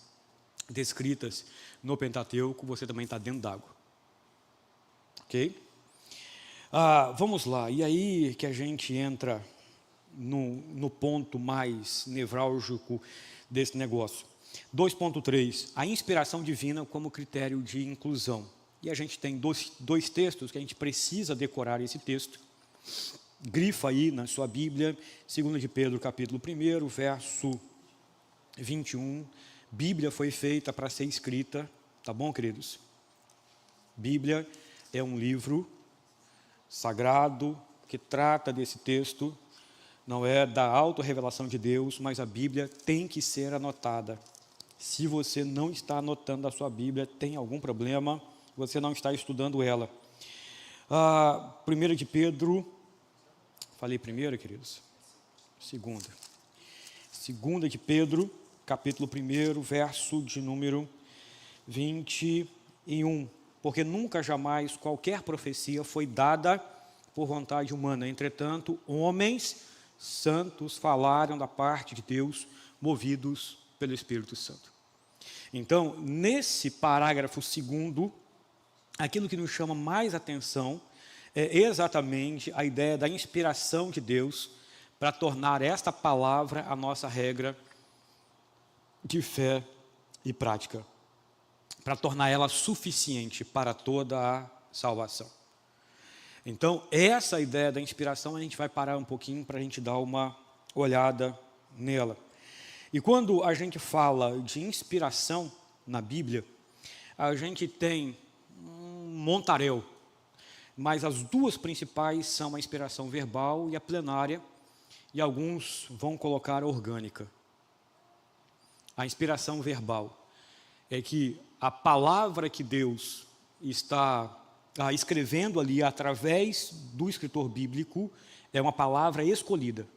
descritas no Pentateuco, você também está dentro d'água. Ok? Vamos lá, e aí que a gente entra no ponto mais nevrálgico desse negócio. 2.3, a inspiração divina como critério de inclusão. E a gente tem dois textos que a gente precisa decorar esse texto. Grifa aí na sua Bíblia, 2 de Pedro, capítulo 1, verso 21. Bíblia foi feita para ser escrita, tá bom, queridos? Bíblia é um livro sagrado que trata desse texto, não é da autorrevelação de Deus, mas a Bíblia tem que ser anotada. Se você não está anotando a sua Bíblia, tem algum problema, você não está estudando ela. 1 de Pedro, falei primeiro, queridos? Segunda de Pedro, capítulo 1, verso de número 21. Porque nunca, jamais, qualquer profecia foi dada por vontade humana. Entretanto, homens santos falaram da parte de Deus, movidos pelo Espírito Santo. Então, nesse parágrafo 2º, aquilo que nos chama mais atenção é exatamente a ideia da inspiração de Deus para tornar esta palavra a nossa regra de fé e prática, para tornar ela suficiente para toda a salvação. Então, essa ideia da inspiração, a gente vai parar um pouquinho para a gente dar uma olhada nela. E quando a gente fala de inspiração na Bíblia, a gente tem um montaréu, mas as duas principais são a inspiração verbal e a plenária, e alguns vão colocar a orgânica. A inspiração verbal é que a palavra que Deus está escrevendo ali através do escritor bíblico é uma palavra escolhida.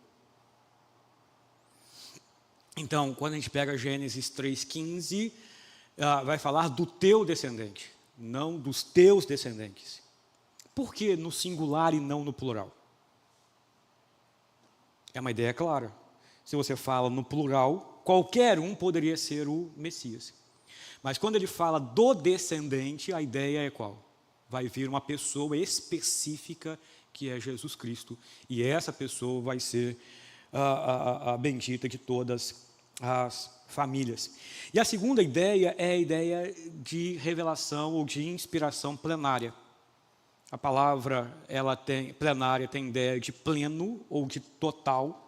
Então, quando a gente pega Gênesis 3,15, vai falar do teu descendente, não dos teus descendentes. Por que no singular e não no plural? É uma ideia clara. Se você fala no plural, qualquer um poderia ser o Messias. Mas quando ele fala do descendente, a ideia é qual? Vai vir uma pessoa específica que é Jesus Cristo. E essa pessoa vai ser a bendita de todas as famílias. E a segunda ideia é a ideia de revelação ou de inspiração plenária. A palavra plenária tem ideia de pleno ou de total.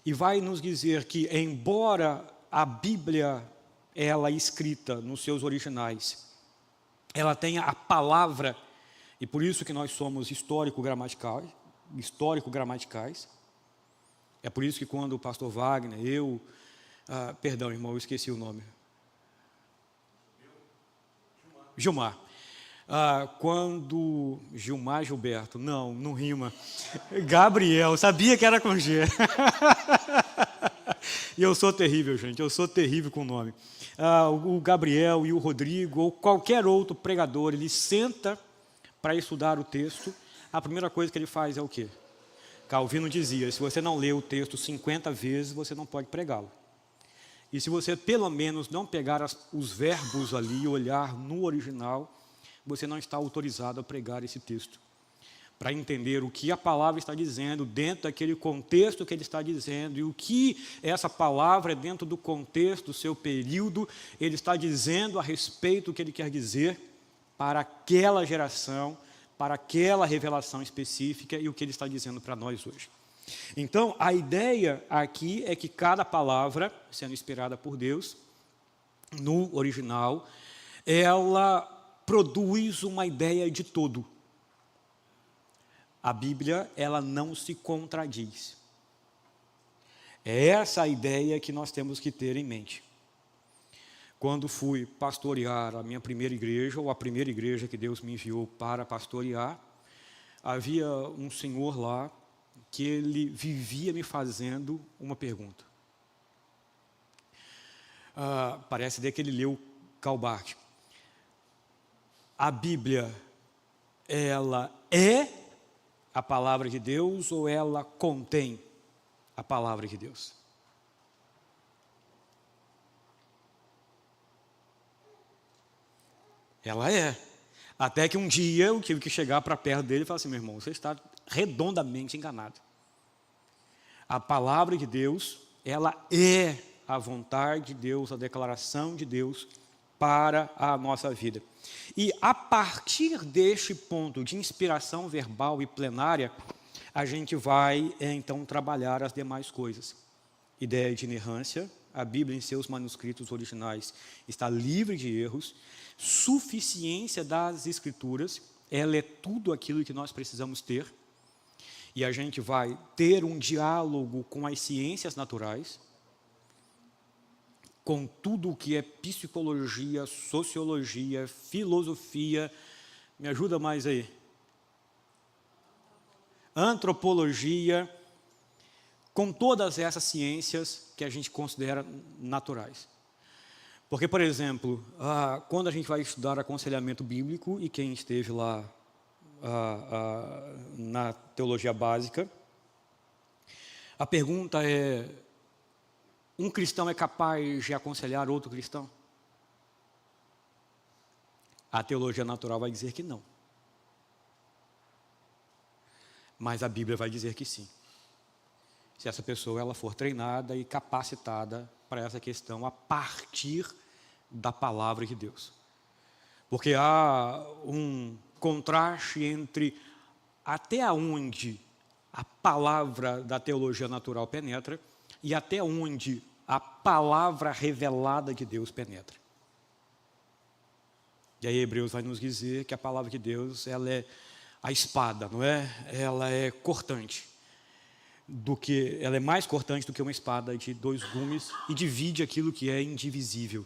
E vai nos dizer que, embora a Bíblia, ela escrita nos seus originais, ela tenha a palavra, e por isso que nós somos histórico-gramaticais, é por isso que quando o pastor Wagner, perdão, irmão, eu esqueci o nome. Gilmar. Quando Gilberto, não rima. Gabriel, sabia que era com G. E eu sou terrível, gente, eu sou terrível com o nome. O Gabriel e o Rodrigo, ou qualquer outro pregador, ele senta para estudar o texto, a primeira coisa que ele faz é o quê? Calvino dizia, se você não lê o texto 50 vezes, você não pode pregá-lo. E se você pelo menos não pegar os verbos ali e olhar no original, você não está autorizado a pregar esse texto. Para entender o que a palavra está dizendo, dentro daquele contexto que ele está dizendo, e o que essa palavra, dentro do contexto, do seu período, ele está dizendo a respeito do que ele quer dizer para aquela geração, para aquela revelação específica e o que ele está dizendo para nós hoje. Então, a ideia aqui é que cada palavra, sendo inspirada por Deus, no original, ela produz uma ideia de todo. A Bíblia, ela não se contradiz. É essa a ideia que nós temos que ter em mente. Quando fui pastorear a minha primeira igreja, ou a primeira igreja que Deus me enviou para pastorear, havia um senhor lá que ele vivia me fazendo uma pergunta. Parece até que ele leu Karl Barth. A Bíblia, ela é a palavra de Deus ou ela contém a palavra de Deus? Ela é. Até que um dia eu tive que chegar para perto dele e falar assim: meu irmão, você está redondamente enganado. A palavra de Deus, ela é a vontade de Deus, a declaração de Deus para a nossa vida. E a partir deste ponto de inspiração verbal e plenária, a gente vai então trabalhar as demais coisas. Ideia de inerrância, a Bíblia em seus manuscritos originais está livre de erros. Suficiência das Escrituras, ela é tudo aquilo que nós precisamos ter. E a gente vai ter um diálogo com as ciências naturais, com tudo o que é psicologia, sociologia, filosofia, me ajuda mais aí, antropologia, com todas essas ciências que a gente considera naturais. Porque, por exemplo, quando a gente vai estudar aconselhamento bíblico, e quem esteve lá na teologia básica, a pergunta é: um cristão é capaz de aconselhar outro cristão? A teologia natural vai dizer que não. Mas a Bíblia vai dizer que sim. Se essa pessoa ela for treinada e capacitada para essa questão a partir da palavra de Deus. Porque há um contraste entre até onde a palavra da teologia natural penetra e até onde a palavra revelada de Deus penetra. E aí Hebreus vai nos dizer que a palavra de Deus, ela é a espada, não é? Ela é cortante. Ela é mais cortante do que uma espada de 2 gumes e divide aquilo que é indivisível.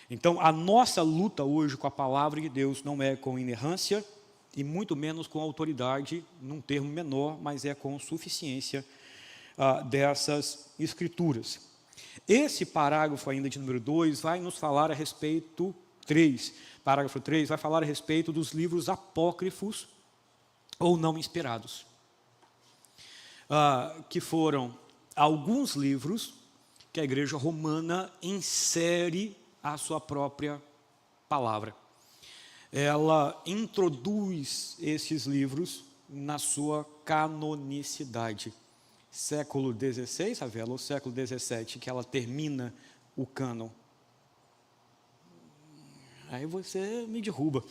Então, a nossa luta hoje com a palavra de Deus não é com inerrância e muito menos com autoridade, num termo menor, mas é com suficiência dessas escrituras. Esse parágrafo ainda de número 2 vai nos falar a respeito, parágrafo 3, vai falar a respeito dos livros apócrifos ou não inspirados. Que foram alguns livros que a igreja romana insere a sua própria palavra. Ela introduz esses livros na sua canonicidade. Século XVI, Ravela, ou século XVII, que ela termina o cânon. Aí você me derruba.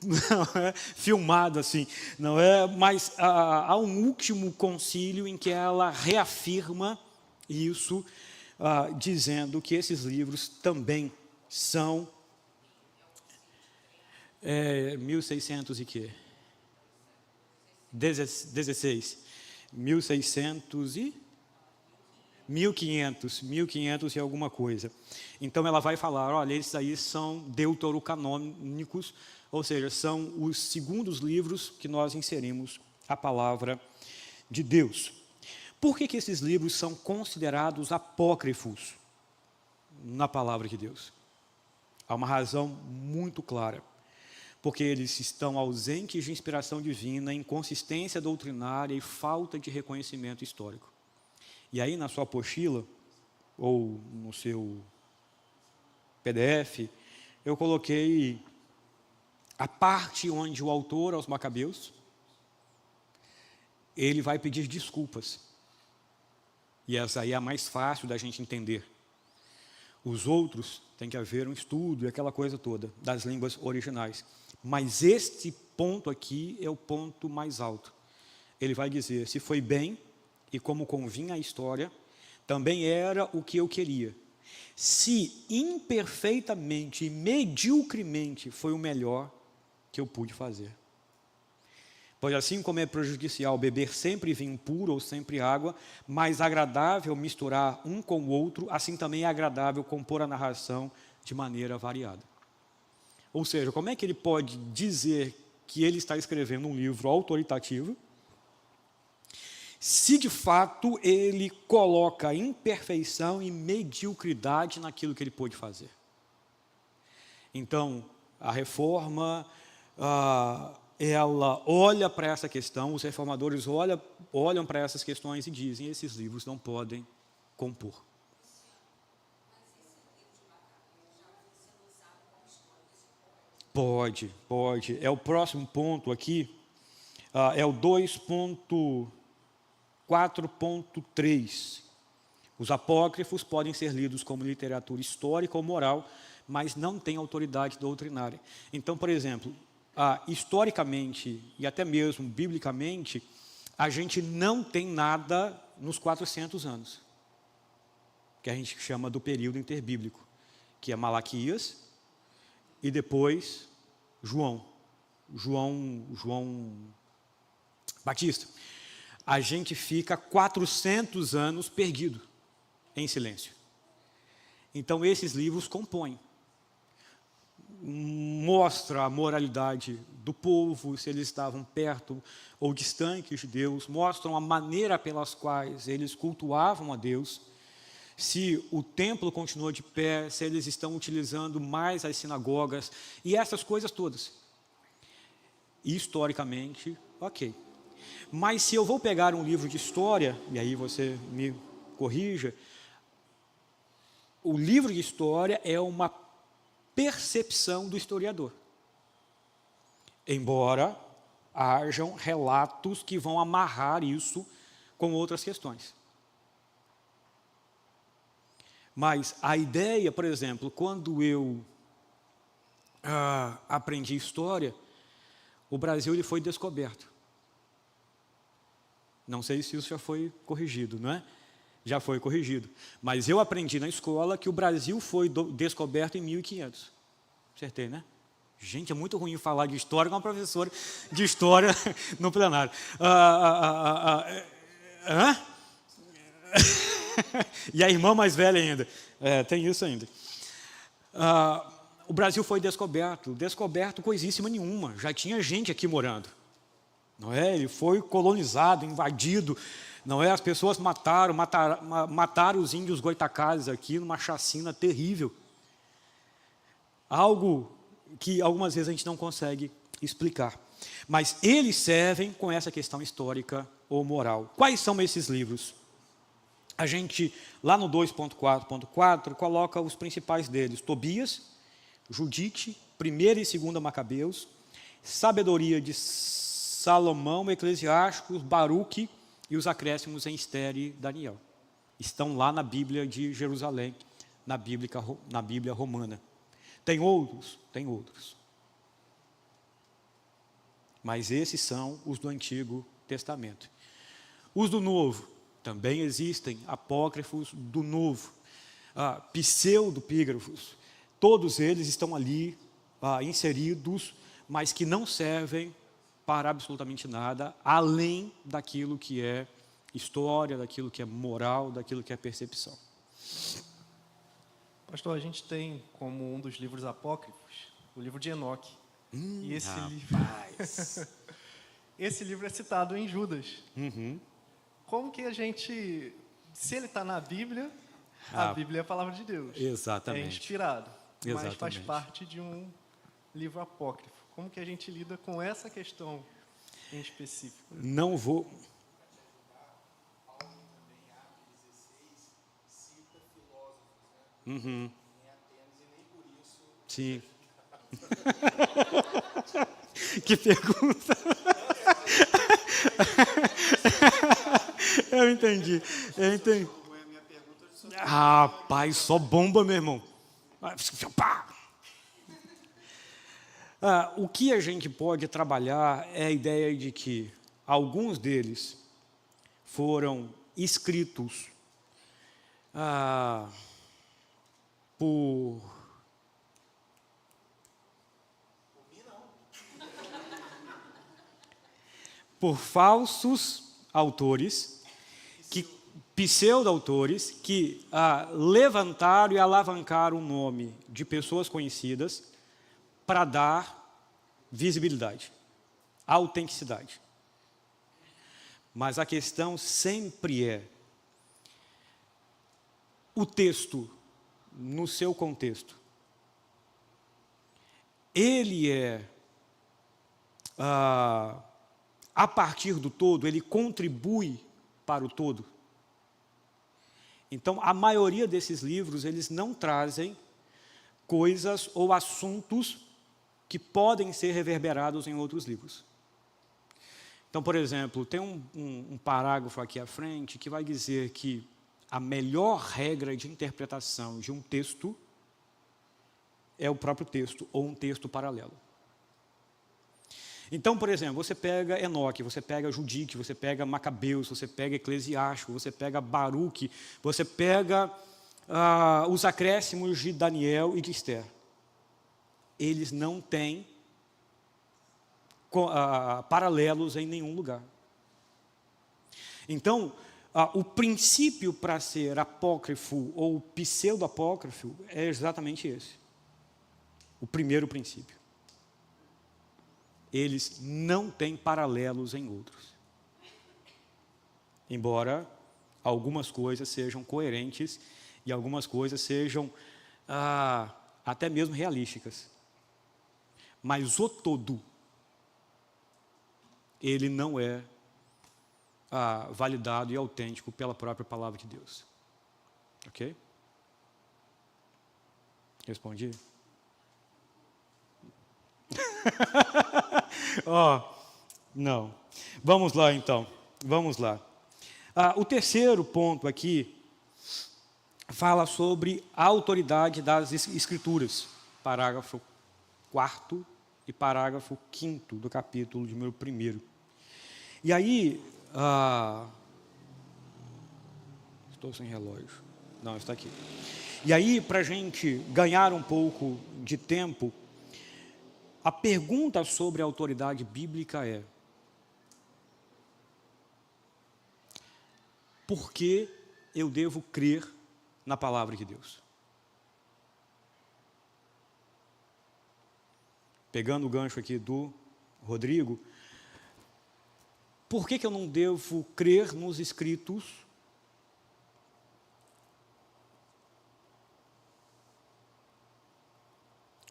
Não é filmado assim, não é? Mas há um último concílio em que ela reafirma isso, dizendo que esses livros também são 1600 e quê? 16, 1600 e 1500 e alguma coisa. Então ela vai falar, olha, esses aí são deuterocanônicos, ou seja, são os segundos livros que nós inserimos a palavra de Deus. Por que esses livros são considerados apócrifos na palavra de Deus? Há uma razão muito clara. Porque eles estão ausentes de inspiração divina, inconsistência doutrinária e falta de reconhecimento histórico. E aí, na sua apostila, ou no seu PDF, eu coloquei a parte onde o autor, aos Macabeus, ele vai pedir desculpas. E essa aí é a mais fácil da gente entender. Os outros, tem que haver um estudo e aquela coisa toda, das línguas originais. Mas este ponto aqui é o ponto mais alto. Ele vai dizer, se foi bem, e como convinha a história, também era o que eu queria. Se imperfeitamente e mediocremente foi o melhor que eu pude fazer. Pois assim como é prejudicial beber sempre vinho puro ou sempre água, mais agradável misturar um com o outro, assim também é agradável compor a narração de maneira variada. Ou seja, como é que ele pode dizer que ele está escrevendo um livro autoritativo, se de fato ele coloca imperfeição e mediocridade naquilo que ele pôde fazer. Então, a reforma, ela olha para essa questão, os reformadores olham para essas questões e dizem: esses livros não podem compor. Pode. É o próximo ponto aqui, é o 2.4.3. Os apócrifos podem ser lidos como literatura histórica ou moral, mas não têm autoridade doutrinária. Então, por exemplo, historicamente e até mesmo biblicamente, a gente não tem nada nos 400 anos, que a gente chama do período interbíblico, que é Malaquias e depois João Batista. A gente fica 400 anos perdido em silêncio. Então, esses livros compõem. Mostra a moralidade do povo, se eles estavam perto ou distantes de Deus, mostram a maneira pelas quais eles cultuavam a Deus, se o templo continua de pé, se eles estão utilizando mais as sinagogas, e essas coisas todas. Historicamente, ok. Mas se eu vou pegar um livro de história, e aí você me corrija, o livro de história é uma percepção do historiador. Embora hajam relatos que vão amarrar isso com outras questões. Mas a ideia, por exemplo, quando eu aprendi história, o Brasil ele foi descoberto. Não sei se isso já foi corrigido, não é? Já foi corrigido. Mas eu aprendi na escola que o Brasil foi descoberto em 1500. Acertei, né? Gente, é muito ruim falar de história com uma professora de história no plenário. E a irmã mais velha ainda. Tem isso ainda. O Brasil foi descoberto coisíssima nenhuma. Já tinha gente aqui morando. Não é? Ele foi colonizado, invadido. Não é? As pessoas mataram os índios goitacazes aqui numa chacina terrível. Algo que algumas vezes a gente não consegue explicar. Mas eles servem com essa questão histórica ou moral. Quais são esses livros? A gente, lá no 2.4.4, coloca os principais deles: Tobias, Judite, 1ª e 2ª Macabeus, Sabedoria de Salomão, Eclesiásticos, Baruque e os acréscimos em Esther e Daniel. Estão lá na Bíblia de Jerusalém, na Bíblia romana. Tem outros? Tem outros. Mas esses são os do Antigo Testamento. Os do Novo, também existem apócrifos do Novo, pseudopígrafos. Todos eles estão ali inseridos, mas que não servem para absolutamente nada, além daquilo que é história, daquilo que é moral, daquilo que é percepção. Pastor, a gente tem como um dos livros apócrifos o livro de Enoque. E esse livro é citado em Judas. Uhum. Como que a gente, se ele está na Bíblia, a Bíblia é a palavra de Deus. Exatamente. É inspirado, Exatamente. mas faz parte de um livro apócrifo. Como que a gente lida com essa questão em específico? Não vou... Uhum. Sim. Que pergunta. Eu entendi. Rapaz, só bomba, meu irmão. O que a gente pode trabalhar é a ideia de que alguns deles foram escritos por falsos autores, pseudo-autores, que levantaram e alavancaram o nome de pessoas conhecidas para dar visibilidade. autenticidade. Mas a questão sempre é o texto no seu contexto. Ele é, a partir do todo, ele contribui para o todo. Então, a maioria desses livros, eles não trazem coisas ou assuntos que podem ser reverberados em outros livros. Então, por exemplo, tem um parágrafo aqui à frente que vai dizer que a melhor regra de interpretação de um texto é o próprio texto, ou um texto paralelo. Então, por exemplo, você pega Enoque, você pega Judique, você pega Macabeus, você pega Eclesiástico, você pega Baruque, você pega os acréscimos de Daniel e de Esther. Eles não têm paralelos em nenhum lugar. Então, o princípio para ser apócrifo ou pseudo-apócrifo é exatamente esse. O primeiro princípio. Eles não têm paralelos em outros. Embora algumas coisas sejam coerentes e algumas coisas sejam até mesmo realísticas. Mas o todo, ele não é validado e autêntico pela própria palavra de Deus. Ok? Respondi? Não. Vamos lá, então. Vamos lá. O terceiro ponto aqui fala sobre a autoridade das Escrituras. Parágrafo 4º e parágrafo 5º do capítulo de número 1. E aí... estou sem relógio. Não, está aqui. E aí, para a gente ganhar um pouco de tempo, a pergunta sobre a autoridade bíblica é: por que eu devo crer na palavra de Deus? Pegando o gancho aqui do Rodrigo, por que eu não devo crer nos escritos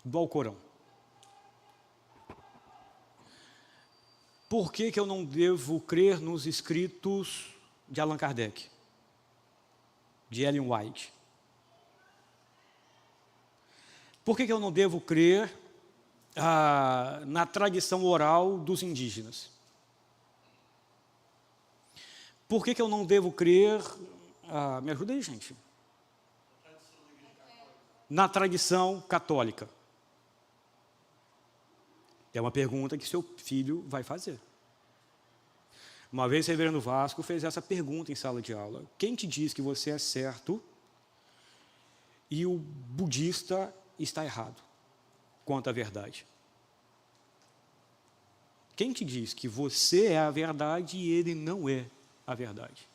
do Alcorão? Por que eu não devo crer nos escritos de Allan Kardec, de Ellen White? Por que eu não devo crer na tradição oral dos indígenas? Por que eu não devo crer... me ajuda aí, gente. Na tradição católica. É uma pergunta que seu filho vai fazer. Uma vez o reverendo Vasco fez essa pergunta em sala de aula: quem te diz que você é certo e o budista está errado quanto à verdade? Quem te diz que você é a verdade e ele não é a verdade?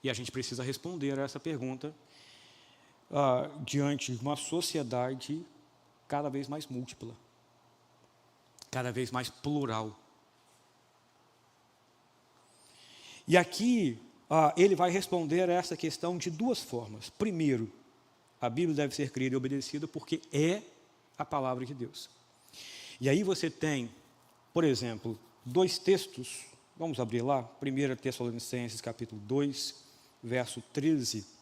E a gente precisa responder a essa pergunta diante de uma sociedade cada vez mais múltipla, cada vez mais plural. E aqui ele vai responder a essa questão de duas formas. Primeiro, a Bíblia deve ser crida e obedecida porque é a palavra de Deus. E aí você tem, por exemplo, dois textos. Vamos abrir lá, 1 Tessalonicenses capítulo 2, verso 13.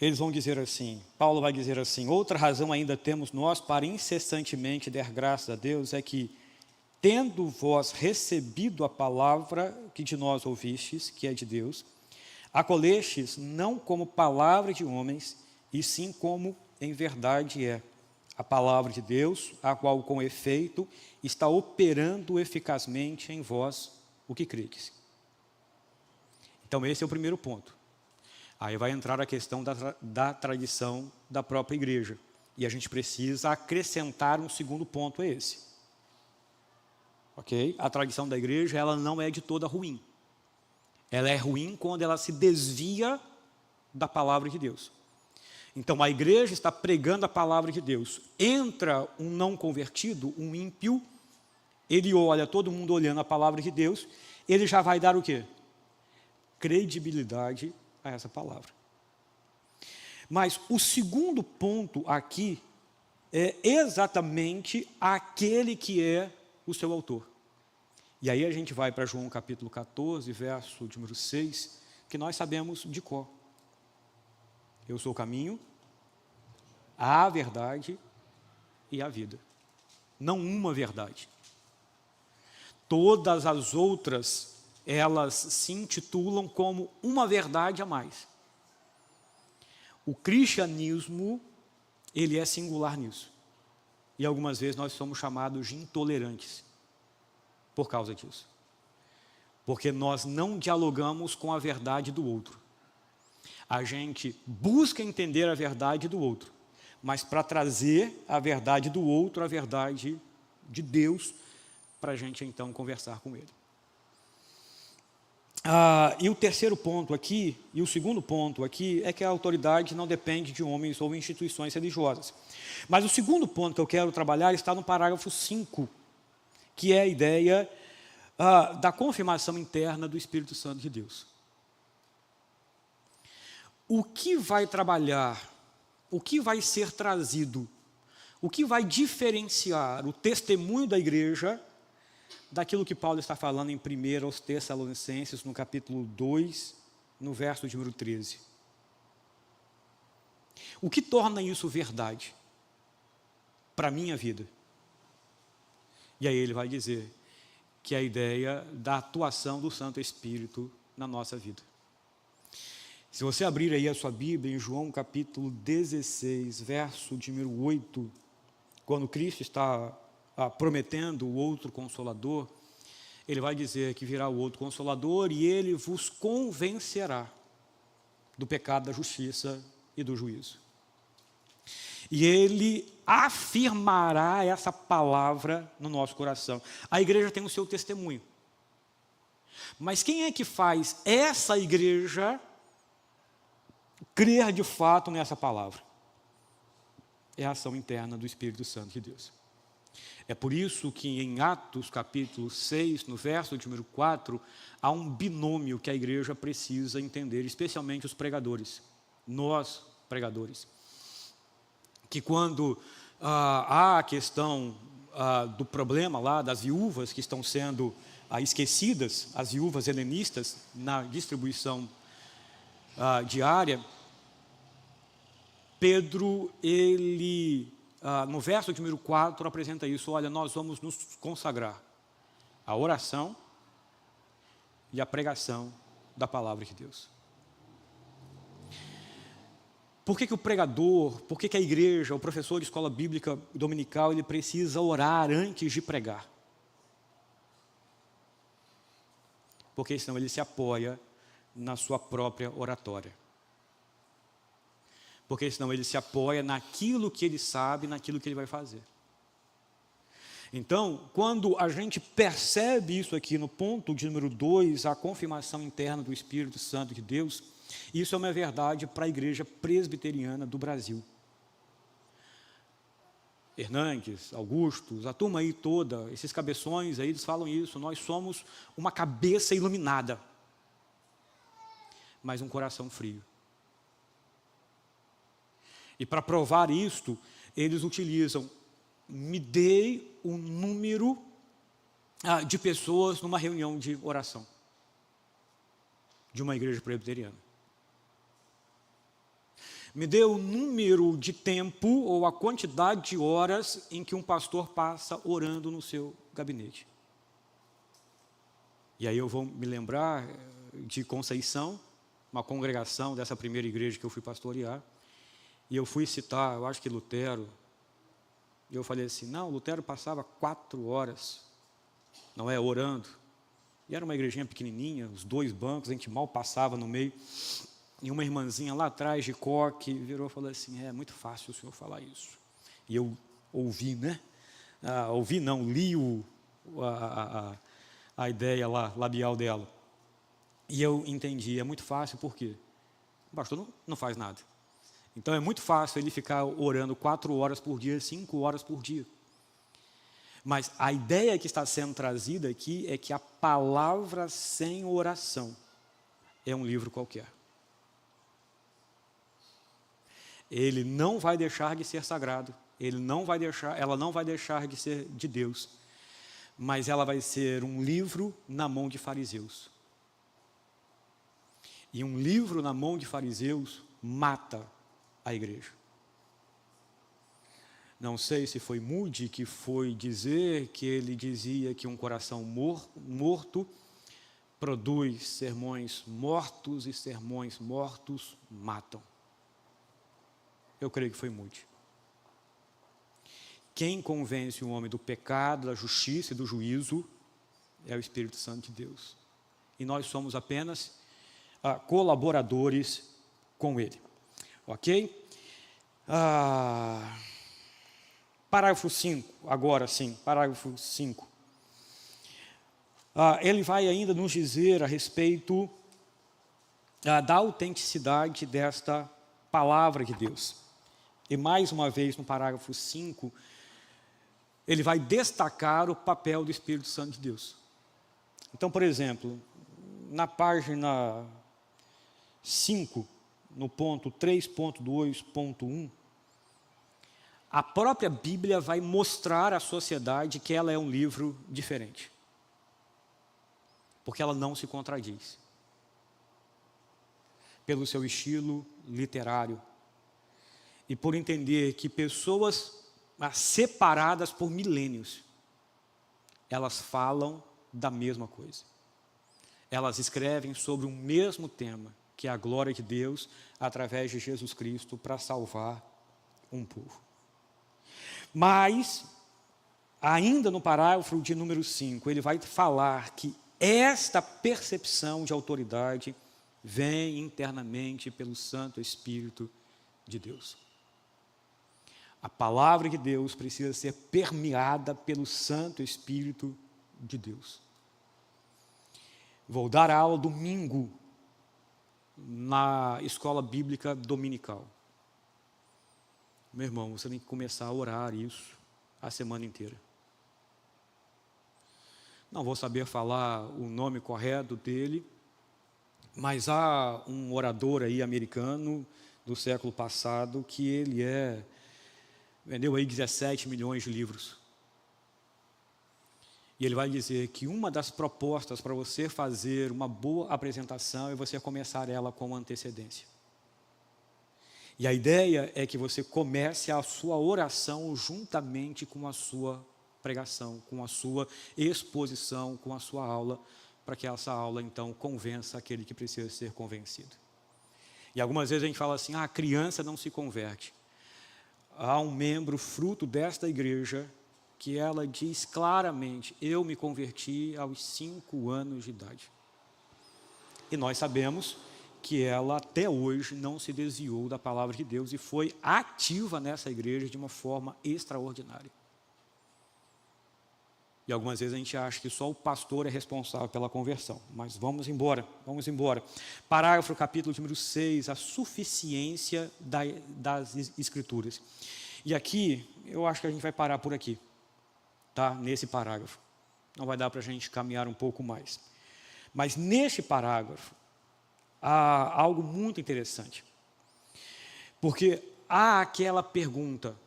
Eles vão dizer assim, Paulo vai dizer assim: outra razão ainda temos nós para incessantemente dar graças a Deus é que, tendo vós recebido a palavra que de nós ouvistes, que é de Deus, acolhestes não como palavra de homens, e sim como em verdade é a palavra de Deus, a qual com efeito está operando eficazmente em vós o que credes. Então esse é o primeiro ponto. Aí vai entrar a questão da tradição da própria igreja. E a gente precisa acrescentar um segundo ponto a esse. ok? A tradição da igreja, ela não é de toda ruim. Ela é ruim quando ela se desvia da palavra de Deus. Então, a igreja está pregando a palavra de Deus. Entra um não convertido, um ímpio, ele olha, todo mundo olhando a palavra de Deus, ele já vai dar o quê? Credibilidade a essa palavra. Mas o segundo ponto aqui é exatamente aquele que é o seu autor. E aí a gente vai para João capítulo 14, verso número 6, que nós sabemos de cor. Eu sou o caminho, a verdade e a vida. Não uma verdade. Todas as outras, elas se intitulam como uma verdade a mais. O cristianismo, ele é singular nisso. E algumas vezes nós somos chamados de intolerantes por causa disso. Porque nós não dialogamos com a verdade do outro. A gente busca entender a verdade do outro, mas para trazer a verdade do outro, a verdade de Deus, para a gente então conversar com ele. E o terceiro ponto aqui, e o segundo ponto aqui, é que a autoridade não depende de homens ou instituições religiosas. Mas o segundo ponto que eu quero trabalhar está no parágrafo 5, que é a ideia da confirmação interna do Espírito Santo de Deus. O que vai trabalhar, o que vai ser trazido, o que vai diferenciar o testemunho da igreja daquilo que Paulo está falando em 1 aos Tessalonicenses, no capítulo 2, no verso de número 13. O que torna isso verdade para a minha vida? E aí ele vai dizer que é a ideia da atuação do Santo Espírito na nossa vida. Se você abrir aí a sua Bíblia em João capítulo 16, verso de número 8, quando Cristo está prometendo o outro Consolador, ele vai dizer que virá o outro Consolador e ele vos convencerá do pecado, da justiça e do juízo. E ele afirmará essa palavra no nosso coração. A igreja tem o seu testemunho. Mas quem é que faz essa igreja crer de fato nessa palavra? É a ação interna do Espírito Santo de Deus. É por isso que em Atos capítulo 6, no verso de número 4, há um binômio que a igreja precisa entender, especialmente os pregadores, nós pregadores. Que quando há a questão do problema lá das viúvas que estão sendo esquecidas, as viúvas helenistas, na distribuição diária, Pedro, ele, no verso de número 4, apresenta isso. Olha, nós vamos nos consagrar à oração e à pregação da palavra de Deus. Por que o pregador, por que a igreja, o professor de escola bíblica dominical, ele precisa orar antes de pregar? Porque senão ele se apoia na sua própria oratória. Porque senão ele se apoia naquilo que ele sabe, naquilo que ele vai fazer. Então, quando a gente percebe isso aqui no ponto de número 2, a confirmação interna do Espírito Santo de Deus, isso é uma verdade para a igreja presbiteriana do Brasil. Hernandes, Augusto, a turma aí toda, esses cabeções aí, eles falam isso, nós somos uma cabeça iluminada, mas um coração frio. E para provar isto, eles utilizam, me dê o número de pessoas numa reunião de oração de uma igreja presbiteriana. Me dê o número de tempo ou a quantidade de horas em que um pastor passa orando no seu gabinete. E aí eu vou me lembrar de Conceição, uma congregação dessa primeira igreja que eu fui pastorear, e eu fui citar, eu acho que Lutero, e eu falei assim, não, Lutero passava 4 horas, não é, orando, e era uma igrejinha pequenininha, os 2 bancos, a gente mal passava no meio, e uma irmãzinha lá atrás de coque virou e falou assim, é muito fácil o senhor falar isso. E eu ouvi, né? Ouvi não, li a ideia lá, labial dela. E eu entendi, é muito fácil, por quê? O pastor não faz nada. Então é muito fácil ele ficar orando 4 horas por dia, 5 horas por dia. Mas a ideia que está sendo trazida aqui é que a palavra sem oração é um livro qualquer. Ele não vai deixar de ser sagrado, ela não vai deixar de ser de Deus, mas ela vai ser um livro na mão de fariseus. E um livro na mão de fariseus mata a igreja. Não sei se foi Moody que foi dizer que ele dizia que um coração morto produz sermões mortos e sermões mortos matam. Eu creio que foi Moody. Quem convence o homem do pecado, da justiça e do juízo é o Espírito Santo de Deus. E nós somos apenas colaboradores com ele. Ok? Parágrafo 5, agora sim, parágrafo 5. Ele vai ainda nos dizer a respeito da autenticidade desta palavra de Deus. E mais uma vez, no parágrafo 5, ele vai destacar o papel do Espírito Santo de Deus. Então, por exemplo, na página 5, no ponto 3.2.1, a própria Bíblia vai mostrar à sociedade que ela é um livro diferente. Porque ela não se contradiz. Pelo seu estilo literário. E por entender que pessoas separadas por milênios, elas falam da mesma coisa. Elas escrevem sobre o mesmo tema, que é a glória de Deus, através de Jesus Cristo, para salvar um povo. Mas, ainda no parágrafo de número 5, ele vai falar que esta percepção de autoridade vem internamente pelo Santo Espírito de Deus. A palavra de Deus precisa ser permeada pelo Santo Espírito de Deus. Vou dar aula domingo na escola bíblica dominical. Meu irmão, você tem que começar a orar isso a semana inteira. Não vou saber falar o nome correto dele, mas há um orador aí americano do século passado que ele vendeu aí 17 milhões de livros. E ele vai dizer que uma das propostas para você fazer uma boa apresentação é você começar ela com antecedência. E a ideia é que você comece a sua oração juntamente com a sua pregação, com a sua exposição, com a sua aula, para que essa aula, então, convença aquele que precisa ser convencido. E algumas vezes a gente fala assim, a criança não se converte. Há um membro fruto desta igreja que ela diz claramente, eu me converti aos 5 anos de idade. E nós sabemos que ela até hoje não se desviou da palavra de Deus e foi ativa nessa igreja de uma forma extraordinária. E algumas vezes a gente acha que só o pastor é responsável pela conversão. Mas vamos embora. Parágrafo, capítulo número 6, a suficiência das Escrituras. E aqui, eu acho que a gente vai parar por aqui, tá? Nesse parágrafo. Não vai dar para a gente caminhar um pouco mais. Mas neste parágrafo, há algo muito interessante. Porque há aquela pergunta,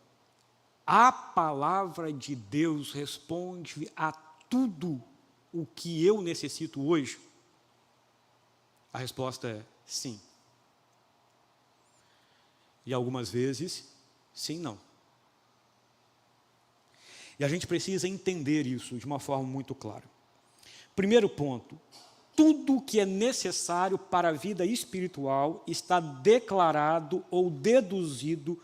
a palavra de Deus responde a tudo o que eu necessito hoje? A resposta é sim. E algumas vezes, sim, não. E a gente precisa entender isso de uma forma muito clara. Primeiro ponto, tudo o que é necessário para a vida espiritual está declarado ou deduzido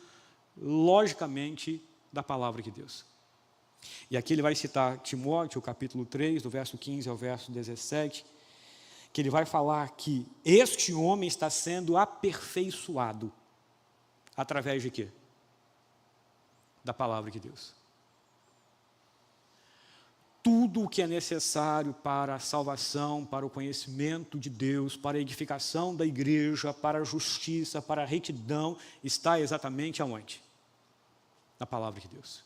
logicamente da palavra de Deus. E aqui ele vai citar Timóteo, capítulo 3, do verso 15 ao verso 17, que ele vai falar que este homem está sendo aperfeiçoado através de quê? Da palavra de Deus. tudo o que é necessário para a salvação, para o conhecimento de Deus, para a edificação da igreja, para a justiça, para a retidão, está exatamente aonde? Na palavra de Deus.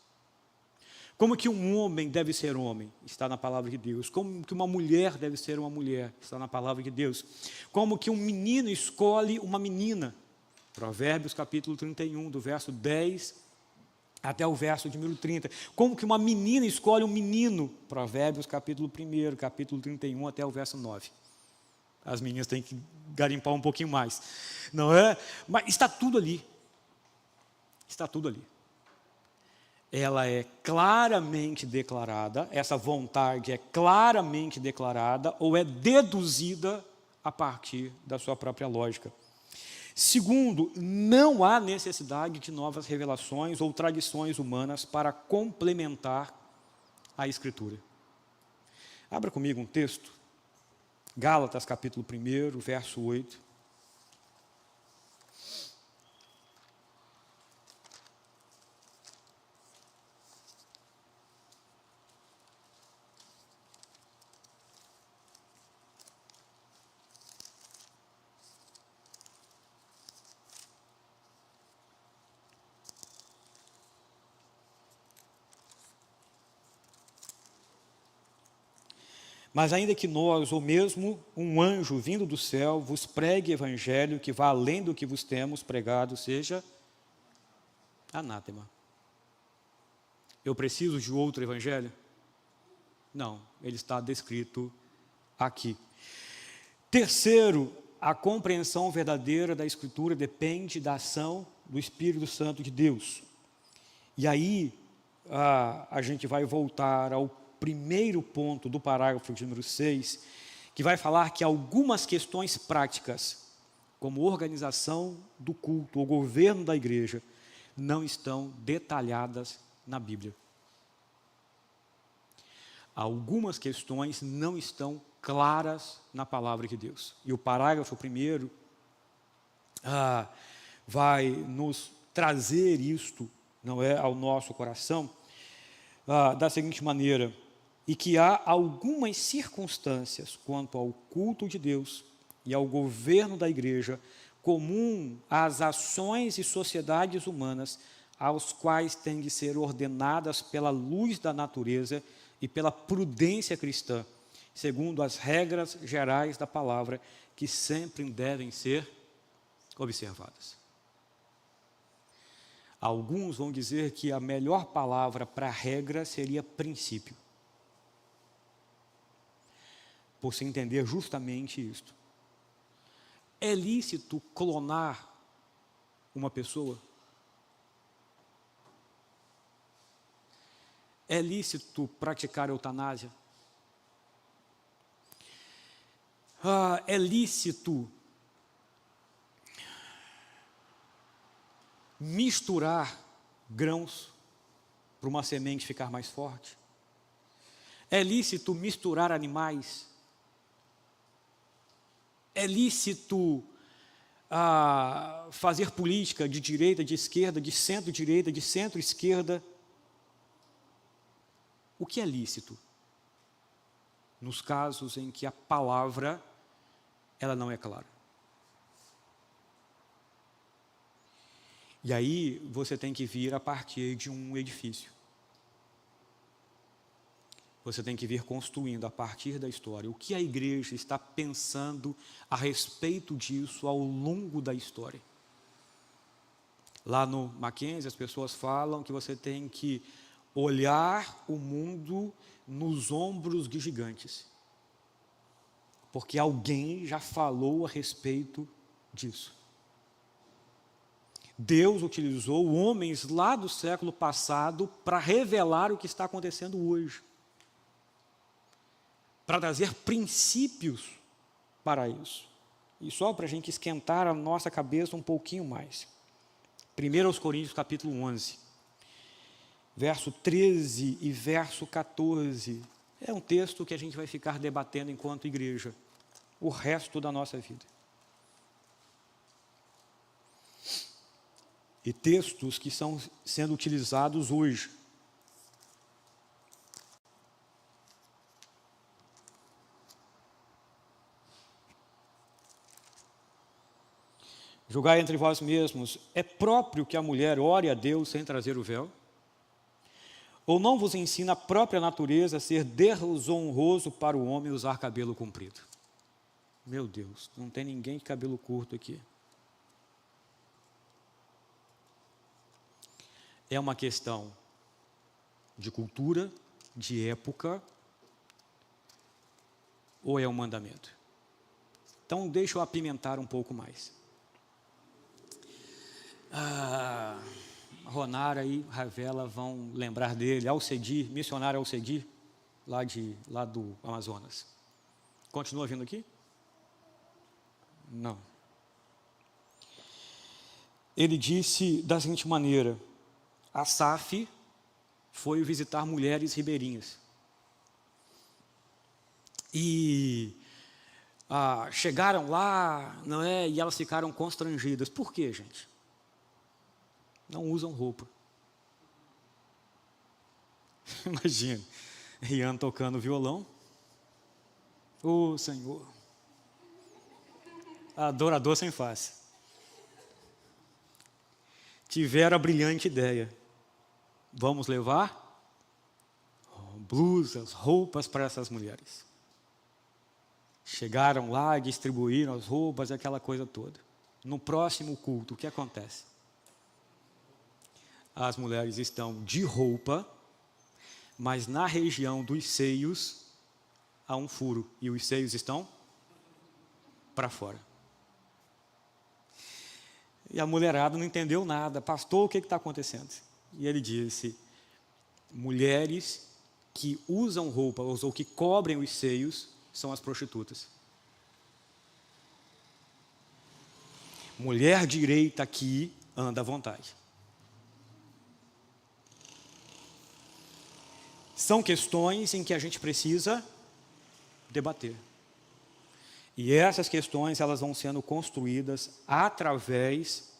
Como que um homem deve ser homem? Está na palavra de Deus. Como que uma mulher deve ser uma mulher? Está na palavra de Deus. Como que um menino escolhe uma menina? Provérbios capítulo 31, do verso 10 até o verso de número 30. Como que uma menina escolhe um menino? Provérbios capítulo 1, capítulo 31 até o verso 9. As meninas têm que garimpar um pouquinho mais, não é? Mas está tudo ali. Está tudo ali. Ela é claramente declarada, essa vontade é claramente declarada ou é deduzida a partir da sua própria lógica. Segundo, não há necessidade de novas revelações ou tradições humanas para complementar a Escritura. Abra comigo um texto, Gálatas capítulo 1, verso 8. Mas ainda que nós, ou mesmo um anjo vindo do céu, vos pregue evangelho que vá além do que vos temos pregado, seja anátema. Eu preciso de outro evangelho? Não, ele está descrito aqui. Terceiro, a compreensão verdadeira da Escritura depende da ação do Espírito Santo de Deus. E aí, a gente vai voltar ao primeiro ponto do parágrafo de número 6, que vai falar que algumas questões práticas, como organização do culto ou governo da igreja, não estão detalhadas na Bíblia. Algumas questões não estão claras na palavra de Deus. E o parágrafo primeiro vai nos trazer isto, não é, ao nosso coração, da seguinte maneira: e que há algumas circunstâncias quanto ao culto de Deus e ao governo da igreja, comum às ações e sociedades humanas, aos quais têm de ser ordenadas pela luz da natureza e pela prudência cristã, segundo as regras gerais da palavra, que sempre devem ser observadas. Alguns vão dizer que a melhor palavra para regra seria princípio, por se entender justamente isto. É lícito clonar uma pessoa? É lícito praticar eutanásia? É lícito misturar grãos para uma semente ficar mais forte? É lícito misturar animais? É lícito fazer política de direita, de esquerda, de centro-direita, de centro-esquerda? O que é lícito? Nos casos em que a palavra ela não é clara. E aí você tem que vir a partir de um edifício. Você tem que vir construindo a partir da história. O que a igreja está pensando a respeito disso ao longo da história? Lá no Mackenzie, as pessoas falam que você tem que olhar o mundo nos ombros de gigantes. Porque alguém já falou a respeito disso. Deus utilizou homens lá do século passado para revelar o que está acontecendo hoje, para trazer princípios para isso. E só para a gente esquentar a nossa cabeça um pouquinho mais. 1 Coríntios capítulo 11, verso 13 e verso 14. É um texto que a gente vai ficar debatendo enquanto igreja o resto da nossa vida. E textos que estão sendo utilizados hoje. Julgai entre vós mesmos, é próprio que a mulher ore a Deus sem trazer o véu? Ou não vos ensina a própria natureza a ser desonroso para o homem usar cabelo comprido? Meu Deus, não tem ninguém de cabelo curto aqui. É uma questão de cultura, de época, ou é um mandamento? Então, deixa eu apimentar um pouco mais. Ronara e Ravela vão lembrar dele, Alcedir, missionário Alcedir, lá do Amazonas. Continua vindo aqui? Não. Ele disse da seguinte maneira: Asaf foi visitar mulheres ribeirinhas. E chegaram lá, não é? E elas ficaram constrangidas. Por quê, gente? Não usam roupa. Imagina, Rian tocando violão. Ô Senhor, adorador sem face. Tiveram a brilhante ideia. Vamos levar blusas, roupas para essas mulheres. Chegaram lá, distribuíram as roupas, aquela coisa toda. No próximo culto, o que acontece? As mulheres estão de roupa, mas na região dos seios há um furo, e os seios estão para fora. E a mulherada não entendeu nada. Pastor, o que está acontecendo? E ele disse: mulheres que usam roupas ou que cobrem os seios são as prostitutas. Mulher direita aqui anda à vontade. São questões em que a gente precisa debater. E essas questões, elas vão sendo construídas através,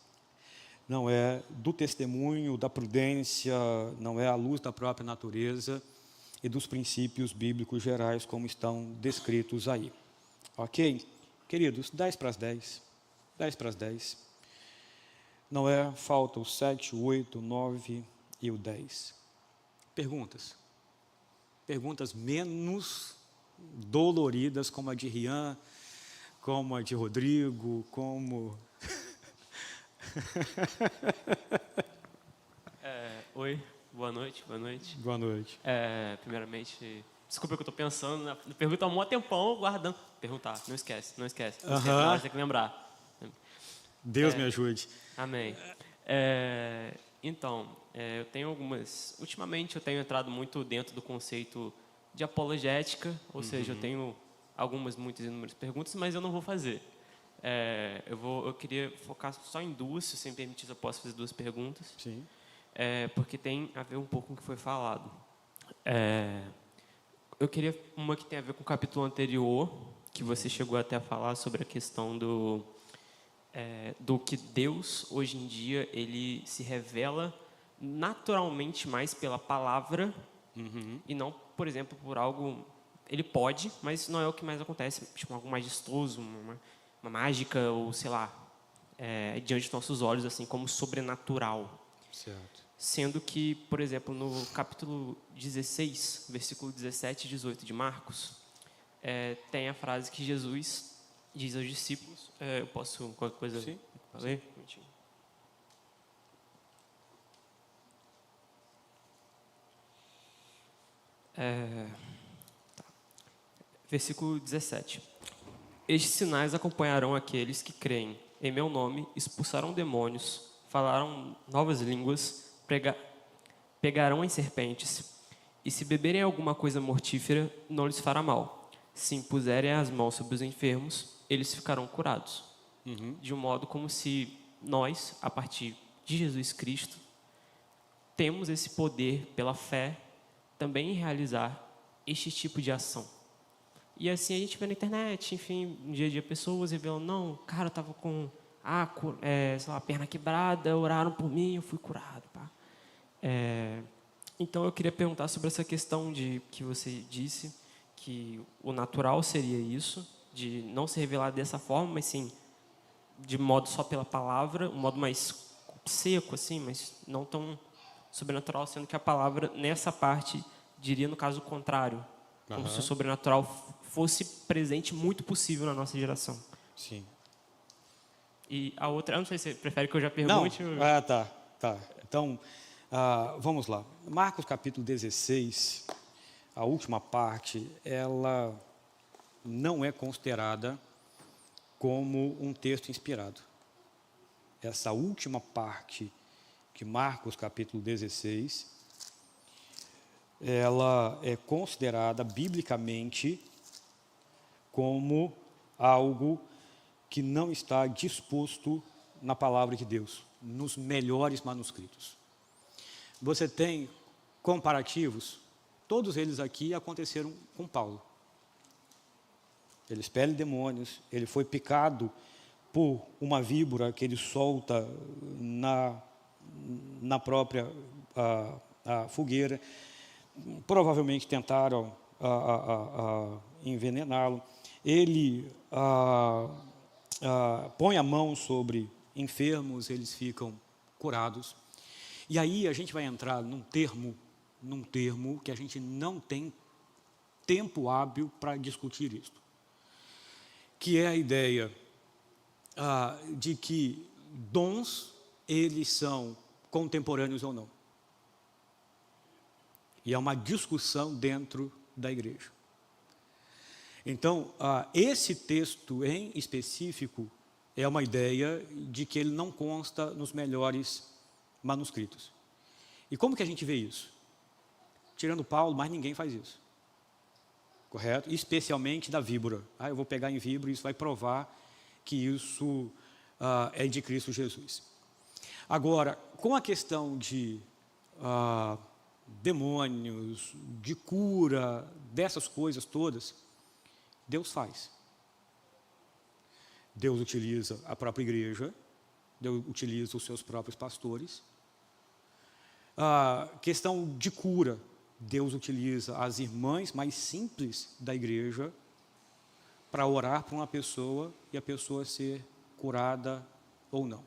não é, do testemunho, da prudência, não é, à luz da própria natureza e dos princípios bíblicos gerais como estão descritos aí. Ok? Queridos, 10 para as 10. 10 para as 10. Não é? Falta o 7, o 8, o 9 e o 10. Perguntas? Perguntas menos doloridas, como a de Rian, como a de Rodrigo, como... Oi, boa noite, boa noite. Boa noite. Primeiramente, desculpa que eu estou pensando na pergunta há um tempão, guardando. Perguntar, não esquece. Não esquece, na hora tem que lembrar. Deus me ajude. Amém. Então, eu tenho ultimamente eu tenho entrado muito dentro do conceito de apologética, ou seja, eu tenho muitas e inúmeras perguntas, mas eu não vou fazer. Eu queria focar só em duas, se você me permitir, eu posso fazer duas perguntas. Sim. Porque tem a ver um pouco com o que foi falado. Eu queria uma que tem a ver com o capítulo anterior, que você chegou até a falar sobre a questão do que Deus, hoje em dia, ele se revela naturalmente mais pela palavra e não, por exemplo, por algo... Ele pode, mas não é o que mais acontece, tipo algo majestoso, uma mágica, ou sei lá, diante dos nossos olhos, assim, como sobrenatural. Certo. Sendo que, por exemplo, no capítulo 16, versículo 17 e 18 de Marcos, tem a frase que Jesus diz aos discípulos. Eu posso, qualquer coisa, sim, ler? Versículo 17. Estes sinais acompanharão aqueles que creem. Em meu nome expulsarão demônios, falarão novas línguas, pegarão em serpentes, e se beberem alguma coisa mortífera, não lhes fará mal. Se impuserem as mãos sobre os enfermos, eles ficarão curados. De um modo como se nós, a partir de Jesus Cristo, temos esse poder pela fé também em realizar este tipo de ação. E assim a gente vê na internet, enfim, no dia a dia, pessoas revelam: não, cara, eu estava com sei lá, a perna quebrada, oraram por mim, eu fui curado. Pá. Então eu queria perguntar sobre essa questão de que você disse, que o natural seria isso, de não se revelar dessa forma, mas sim de modo só pela palavra, um modo mais seco, assim, mas não tão sobrenatural, sendo que a palavra, nessa parte, diria no caso contrário, como se o sobrenatural fosse presente muito possível na nossa geração. Sim. E a outra, eu não sei se você prefere que eu já pergunte. Não, tá. Então, vamos lá. Marcos capítulo 16, a última parte, ela não é considerada como um texto inspirado. Essa última parte de Marcos capítulo 16, ela é considerada biblicamente como algo que não está disposto na palavra de Deus, nos melhores manuscritos. Você tem comparativos, todos eles aqui aconteceram com Paulo. Ele expele demônios, ele foi picado por uma víbora que ele solta na própria fogueira. Provavelmente tentaram envenená-lo. Ele põe a mão sobre enfermos, eles ficam curados. E aí a gente vai entrar num termo que a gente não tem tempo hábil para discutir isso, que é a ideia de que dons, eles são contemporâneos ou não. E é uma discussão dentro da igreja. Então, esse texto em específico é uma ideia de que ele não consta nos melhores manuscritos. E como que a gente vê isso? Tirando Paulo, mais ninguém faz isso. Correto? Especialmente da víbora. Eu vou pegar em víbora e isso vai provar que isso é de Cristo Jesus. Agora, com a questão de demônios, de cura, dessas coisas todas, Deus faz. Deus utiliza a própria igreja, Deus utiliza os seus próprios pastores. A questão de cura, Deus utiliza as irmãs mais simples da igreja para orar para uma pessoa e a pessoa ser curada ou não.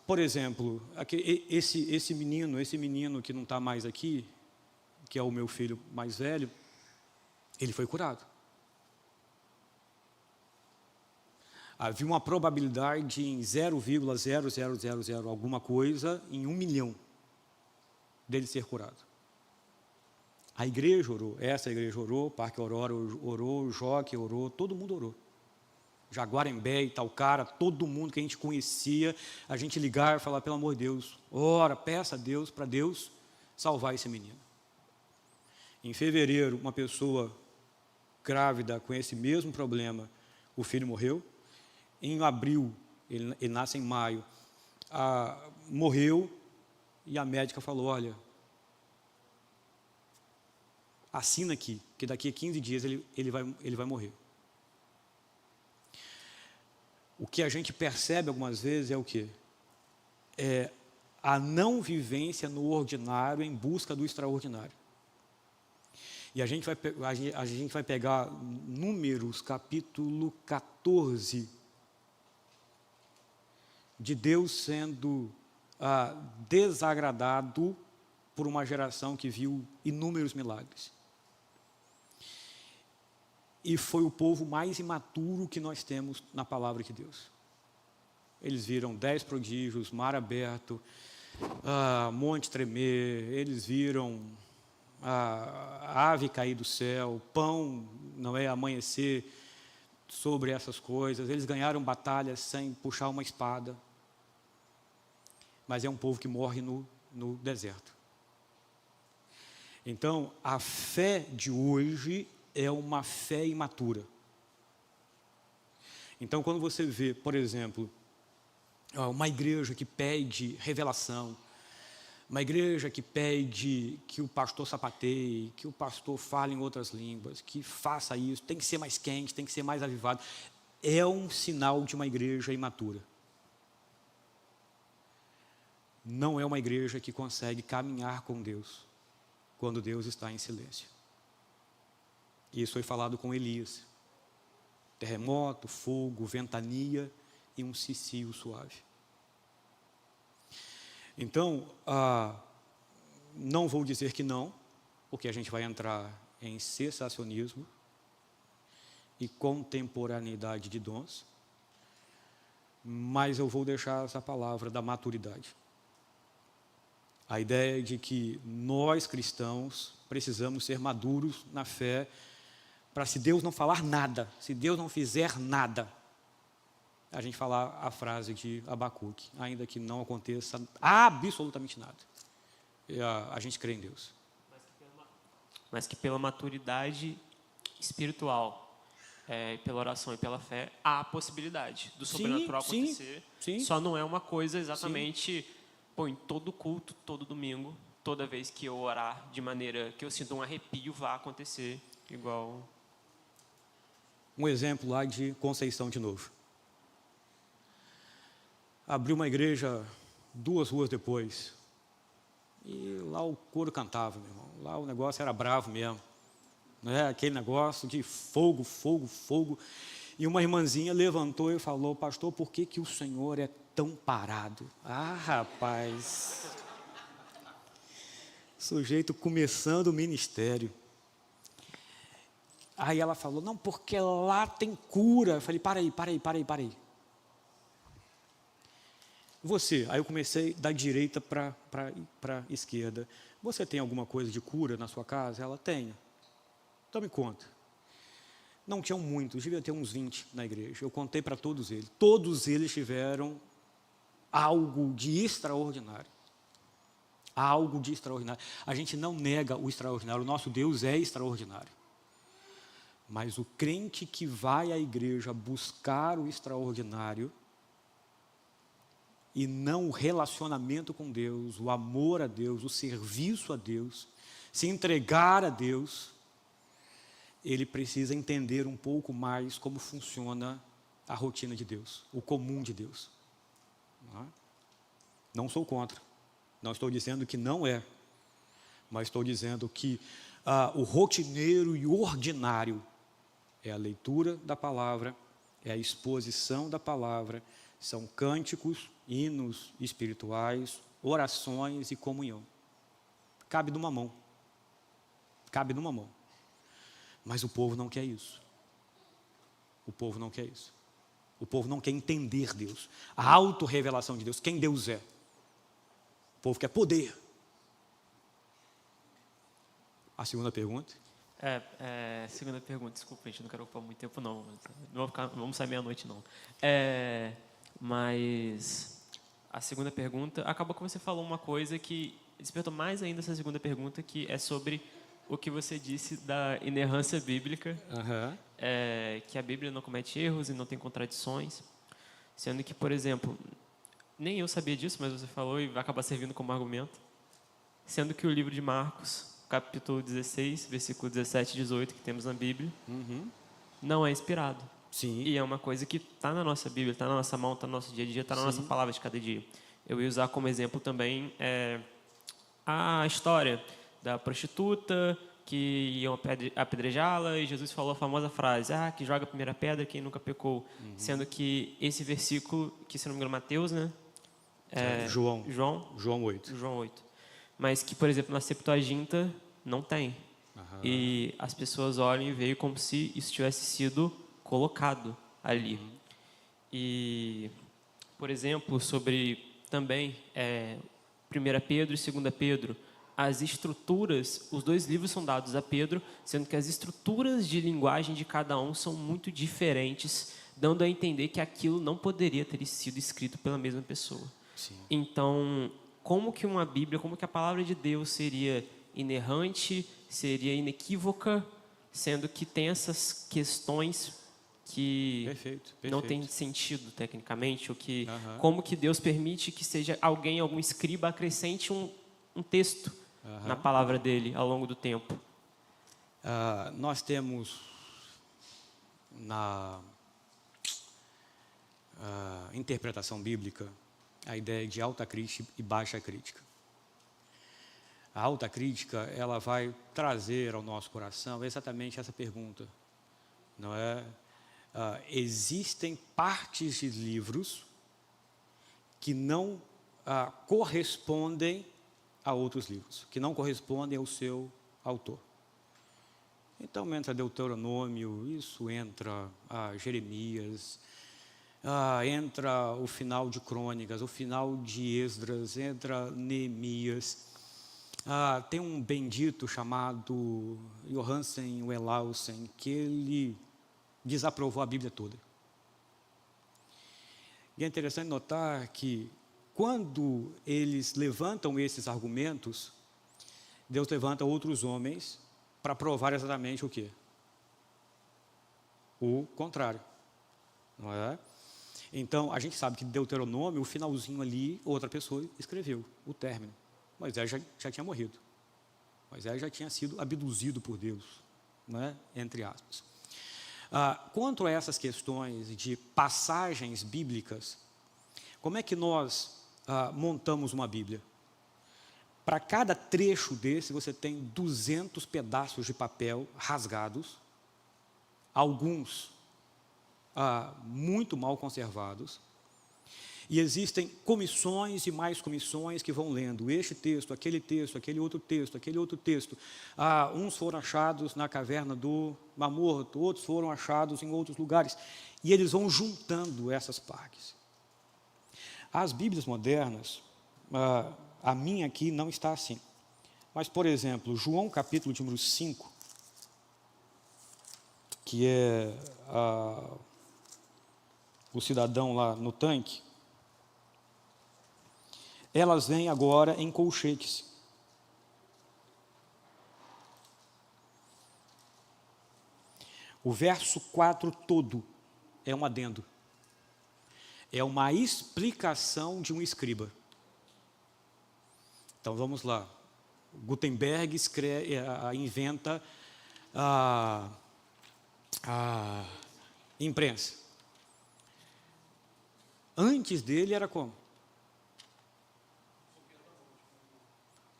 Por exemplo, esse menino que não está mais aqui, que é o meu filho mais velho, ele foi curado. Havia uma probabilidade em 0,0000 alguma coisa em 1 milhão dele ser curado. A igreja orou, essa igreja orou, Parque Aurora orou, o Joque orou, todo mundo orou. Jaguarembé, Itaocara, todo mundo que a gente conhecia, a gente ligar e falar, pelo amor de Deus, ora, peça a Deus, para Deus salvar esse menino. Em fevereiro, uma pessoa grávida com esse mesmo problema, o filho morreu. Em abril, ele nasce em maio, morreu e a médica falou, olha, assina aqui, que daqui a 15 dias ele vai morrer. O que a gente percebe algumas vezes é o quê? É a não vivência no ordinário em busca do extraordinário. E a gente vai pegar Números, capítulo 14, de Deus sendo desagradado por uma geração que viu inúmeros milagres. E foi o povo mais imaturo que nós temos na palavra de Deus. Eles viram 10 prodígios, mar aberto, monte tremer, eles viram a ave cair do céu, pão, amanhecer sobre essas coisas. Eles ganharam batalhas sem puxar uma espada. Mas é um povo que morre no deserto. Então, a fé de hoje é uma fé imatura. Então, quando você vê, por exemplo, uma igreja que pede revelação, uma igreja que pede que o pastor sapateie, que o pastor fale em outras línguas, que faça isso, tem que ser mais quente, tem que ser mais avivado, é um sinal de uma igreja imatura. Não é uma igreja que consegue caminhar com Deus quando Deus está em silêncio. Isso foi falado com Elias. terremoto, fogo, ventania e um cicio suave. Então, não vou dizer que não, porque a gente vai entrar em cessacionismo e contemporaneidade de dons, mas eu vou deixar essa palavra da maturidade. A ideia de que nós, cristãos, precisamos ser maduros na fé para, se Deus não falar nada, se Deus não fizer nada, a gente falar a frase de Abacuque, ainda que não aconteça absolutamente nada. A gente crê em Deus. Mas que pela maturidade espiritual, pela oração e pela fé, há a possibilidade do sobrenatural acontecer. Sim. Só não é uma coisa exatamente, em todo culto, todo domingo, toda vez que eu orar de maneira que eu sinto um arrepio, vai acontecer igual. Um exemplo lá de Conceição de novo. Abriu uma igreja 2 ruas depois. E lá o coro cantava, meu irmão. Lá o negócio era bravo mesmo. Não é aquele negócio de fogo, fogo, fogo. E uma irmãzinha levantou e falou: pastor, por que o senhor é tão parado? Ah, rapaz. Sujeito começando o ministério. Aí ela falou: não, porque lá tem cura. Eu falei: para aí. Você, aí eu comecei da direita para a esquerda. Você tem alguma coisa de cura na sua casa? Ela tem. Tome conta. Não tinham muitos, devia ter uns 20 na igreja. Eu contei para todos eles. Todos eles tiveram algo de extraordinário. Algo de extraordinário. A gente não nega o extraordinário. O nosso Deus é extraordinário. Mas o crente que vai à igreja buscar o extraordinário e não o relacionamento com Deus, o amor a Deus, o serviço a Deus, se entregar a Deus, ele precisa entender um pouco mais como funciona a rotina de Deus, o comum de Deus. Não sou contra, não estou dizendo que não é, mas estou dizendo que o rotineiro e o ordinário é a leitura da palavra, é a exposição da palavra, são cânticos, hinos espirituais, orações e comunhão. Cabe numa mão. Mas o povo não quer isso. O povo não quer isso. O povo não quer entender Deus. A autorrevelação de Deus, quem Deus é. O povo quer poder. A segunda pergunta? Segunda pergunta, desculpa, gente, não quero ocupar muito tempo, não. Não vamos sair meia-noite, não. Mas a segunda pergunta, acabou que você falou uma coisa que despertou mais ainda essa segunda pergunta, que é sobre o que você disse da inerrância bíblica, que a Bíblia não comete erros e não tem contradições, sendo que, por exemplo, nem eu sabia disso, mas você falou e vai acabar servindo como argumento, sendo que o livro de Marcos, capítulo 16, versículo 17 e 18, que temos na Bíblia, não é inspirado. Sim. E é uma coisa que está na nossa Bíblia, está na nossa mão, está no nosso dia a dia, está na nossa palavra de cada dia. Eu ia usar como exemplo também a história da prostituta que iam apedrejá-la e Jesus falou a famosa frase: que joga a primeira pedra quem nunca pecou. Sendo que esse versículo, que se não me engano Mateus, né? João 8. João 8. Mas que, por exemplo, na Septuaginta não tem. E as pessoas olham e veem como se isso tivesse sido colocado ali. E, por exemplo, sobre também 1 Pedro e 2 Pedro, as estruturas, os 2 livros são dados a Pedro, sendo que as estruturas de linguagem de cada um são muito diferentes, dando a entender que aquilo não poderia ter sido escrito pela mesma pessoa. Sim. Então, como que uma Bíblia, como que a palavra de Deus seria inerrante, seria inequívoca, sendo que tem essas questões que Perfeito. não tem sentido tecnicamente, ou que como que Deus permite que seja algum escriba acrescente um texto na palavra dele ao longo do tempo? Nós temos na interpretação bíblica a ideia de alta crítica e baixa crítica. A alta crítica, ela vai trazer ao nosso coração exatamente essa pergunta, não é? existem partes de livros que não correspondem a outros livros, que não correspondem ao seu autor. Então entra Deuteronômio, isso entra Jeremias, entra o final de Crônicas, o final de Esdras, entra Neemias. Tem um bendito chamado Johansen Wellhausen, que ele desaprovou a Bíblia toda. E é interessante notar que, quando eles levantam esses argumentos, Deus levanta outros homens para provar exatamente o quê? O contrário. Não é? Então, a gente sabe que Deuteronômio, o finalzinho ali, outra pessoa escreveu, o término. Moisés já tinha morrido. Moisés já tinha sido abduzido por Deus, né? Entre aspas. Quanto a essas questões de passagens bíblicas, como é que nós montamos uma Bíblia? Para cada trecho desse, você tem 200 pedaços de papel rasgados, alguns muito mal conservados, e existem comissões e mais comissões que vão lendo este texto, aquele outro texto, aquele outro texto. Uns foram achados na caverna do Mar Morto, outros foram achados em outros lugares, e eles vão juntando essas partes. As Bíblias modernas, a minha aqui não está assim. Mas, por exemplo, João capítulo de número 5, que é o cidadão lá no tanque, elas vêm agora em colchetes. O verso 4 todo é um adendo. É uma explicação de um escriba. Então, vamos lá. Gutenberg inventa a imprensa. Antes dele era como?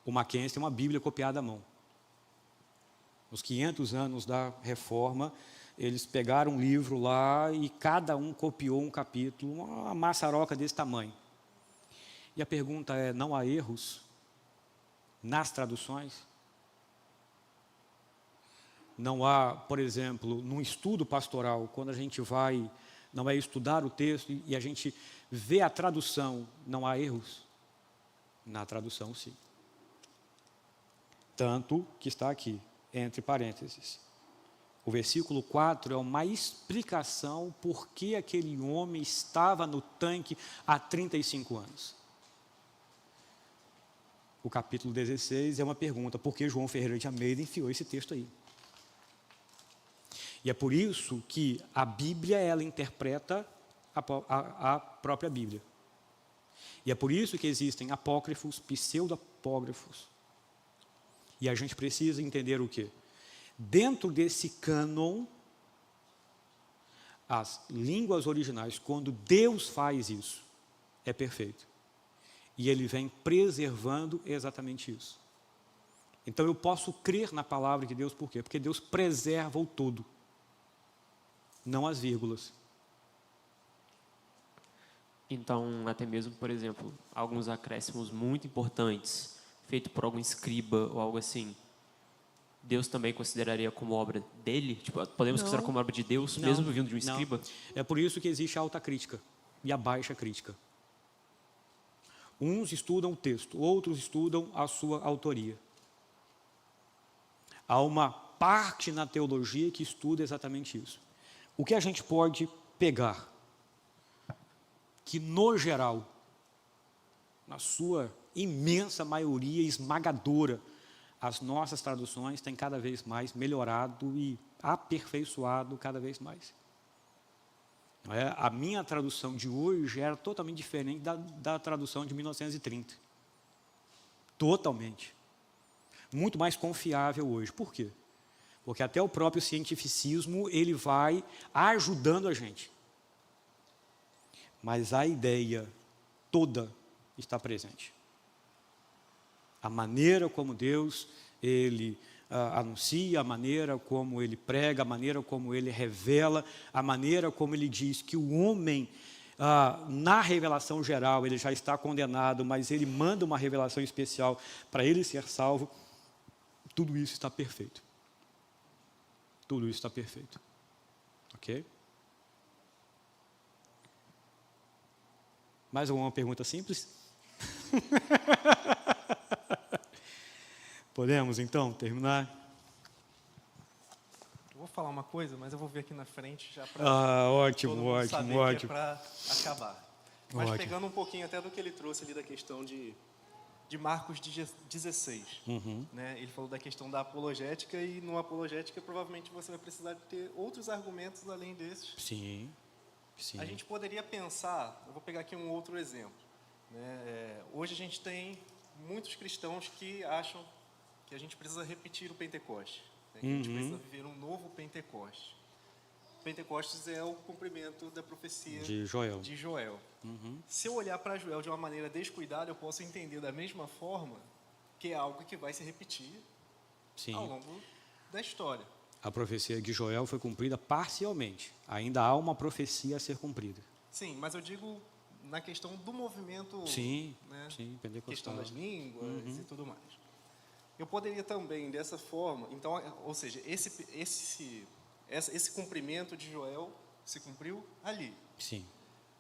O Mackenzie tem uma Bíblia copiada à mão. Nos 500 anos da Reforma, eles pegaram um livro lá e cada um copiou um capítulo, uma maçaroca desse tamanho. E a pergunta é, não há erros nas traduções? Não há, por exemplo, num estudo pastoral, quando a gente não é estudar o texto e a gente vê a tradução, não há erros? Na tradução, sim. Tanto que está aqui, entre parênteses. O versículo 4 é uma explicação por que aquele homem estava no tanque há 35 anos. O capítulo 16 é uma pergunta, por que João Ferreira de Almeida enfiou esse texto aí? E é por isso que a Bíblia, ela interpreta a própria Bíblia. E é por isso que existem apócrifos, pseudo-apócrifos. E a gente precisa entender o quê? Dentro desse cânon, as línguas originais, quando Deus faz isso, é perfeito. E Ele vem preservando exatamente isso. Então eu posso crer na palavra de Deus, por quê? Porque Deus preserva o todo, não as vírgulas. Então, até mesmo, por exemplo, alguns acréscimos muito importantes, feito por algum escriba ou algo assim, Deus também consideraria como obra dele? Tipo, podemos considerar como obra de Deus, mesmo vindo de um escriba? É por isso que existe a alta crítica e a baixa crítica. Uns estudam o texto, outros estudam a sua autoria. Há uma parte na teologia que estuda exatamente isso. O que a gente pode pegar? Que, no geral, na sua imensa maioria esmagadora, as nossas traduções têm cada vez mais melhorado e aperfeiçoado cada vez mais. A minha tradução de hoje era totalmente diferente da tradução de 1930. Totalmente. Muito mais confiável hoje. Por quê? Porque até o próprio cientificismo, ele vai ajudando a gente. Mas a ideia toda está presente. A maneira como Deus, Ele anuncia, a maneira como ele prega, a maneira como ele revela, a maneira como ele diz que o homem, na revelação geral, ele já está condenado, mas ele manda uma revelação especial para ele ser salvo. Tudo isso está perfeito. Tudo isso está perfeito. Ok? Mais alguma pergunta simples? Podemos, então, terminar? Eu vou falar uma coisa, mas eu vou ver aqui na frente já para ótimo, todo mundo ótimo, saber ótimo. que é para acabar. Mas Ótimo. pegando um pouquinho até do que ele trouxe ali da questão de Marcos 16. Né? Ele falou da questão da apologética, e no apologética provavelmente você vai precisar de ter outros argumentos além desses. Sim, sim. A gente poderia pensar, eu vou pegar aqui um outro exemplo. Né? Hoje a gente tem muitos cristãos que acham que a gente precisa repetir o Pentecoste. Né? Que a gente precisa viver um novo Pentecoste. Pentecostes é o cumprimento da profecia De Joel. Se eu olhar para Joel de uma maneira descuidada, eu posso entender da mesma forma que é algo que vai se repetir Sim. ao longo da história. A profecia de Joel foi cumprida parcialmente. Ainda há uma profecia a ser cumprida. Sim, mas eu digo na questão do movimento, Sim, né? sim, pentecostal. Questão das línguas e tudo mais. Eu poderia também, dessa forma, então, ou seja, esse cumprimento de Joel se cumpriu ali. Sim,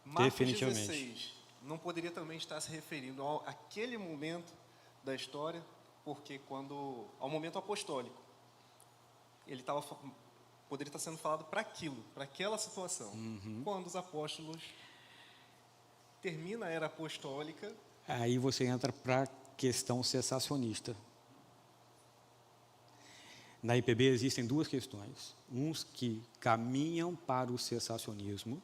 Marcos definitivamente. 16 não poderia também estar se referindo àquele momento da história, porque ao momento apostólico, ele poderia estar sendo falado para aquela situação. Quando os apóstolos termina a era apostólica. Aí você entra para a questão cessacionista. Na IPB existem duas questões. Uns que caminham para o cessacionismo.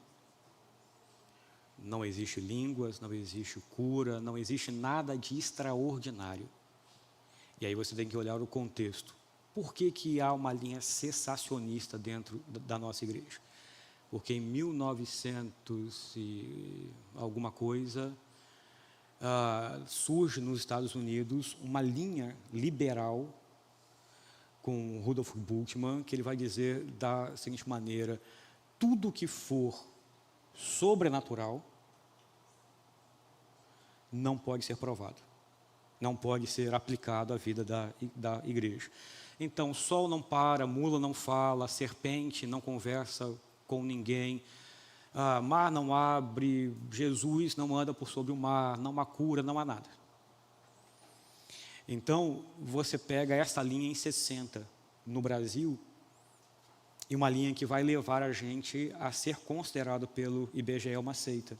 Não existe línguas, não existe cura, não existe nada de extraordinário. E aí você tem que olhar o contexto. Por que há uma linha cessacionista dentro da nossa igreja? Porque em 1900 e alguma coisa, surge nos Estados Unidos uma linha liberal com Rudolf Bultmann, que ele vai dizer da seguinte maneira: tudo que for sobrenatural não pode ser provado, não pode ser aplicado à vida da igreja. Então, sol não para, mula não fala, serpente não conversa com ninguém, mar não abre, Jesus não anda por sobre o mar, não há cura, não há nada. Então, você pega essa linha em 60 no Brasil, e uma linha que vai levar a gente a ser considerado pelo IBGE uma seita.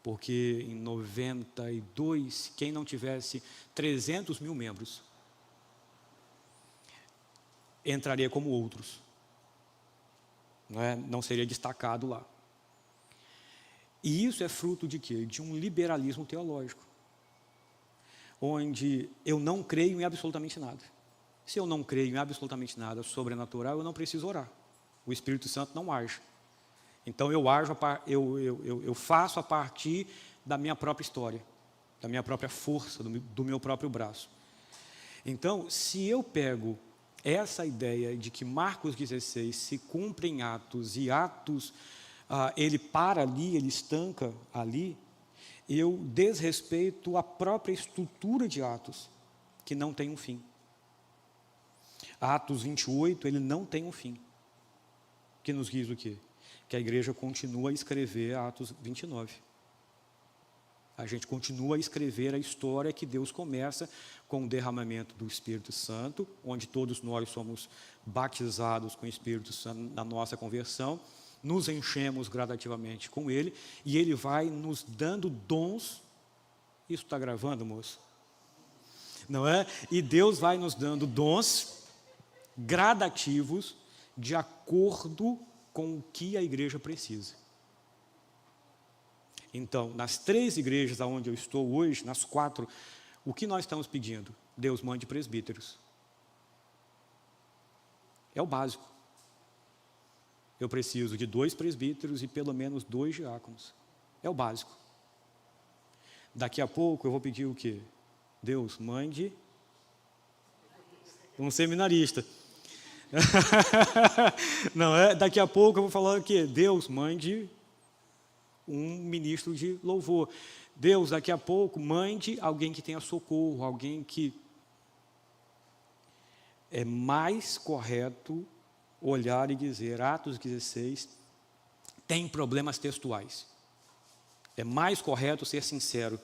Porque em 92, quem não tivesse 300 mil membros, entraria como outros. Não seria destacado lá. E isso é fruto de quê? De um liberalismo teológico, onde eu não creio em absolutamente nada. Se eu não creio em absolutamente nada sobrenatural, eu não preciso orar. O Espírito Santo não age. Então eu faço a partir da minha própria história, da minha própria força, do meu próprio braço. Então, se eu pego essa ideia de que Marcos 16 se cumpre em Atos, e Atos, ele para ali, ele estanca ali, eu desrespeito a própria estrutura de Atos, que não tem um fim. Atos 28, ele não tem um fim. Que nos diz o quê? Que a igreja continua a escrever Atos 29. A gente continua a escrever a história que Deus começa com o derramamento do Espírito Santo, onde todos nós somos batizados com o Espírito Santo na nossa conversão, nos enchemos gradativamente com Ele, e Ele vai nos dando dons. Isso está gravando, moço? Não é? E Deus vai nos dando dons gradativos de acordo com o que a igreja precisa. Então, nas 3 igrejas onde eu estou hoje, nas 4, o que nós estamos pedindo? Deus mande presbíteros. É o básico. Eu preciso de 2 presbíteros e pelo menos 2 diáconos. É o básico. Daqui a pouco eu vou pedir o quê? Deus, mande um seminarista. Não é? Daqui a pouco eu vou falar que Deus mande um ministro de louvor. Deus, daqui a pouco, mande alguém que tenha socorro, alguém que... É mais correto olhar e dizer, Atos 16 tem problemas textuais. É mais correto ser sincero.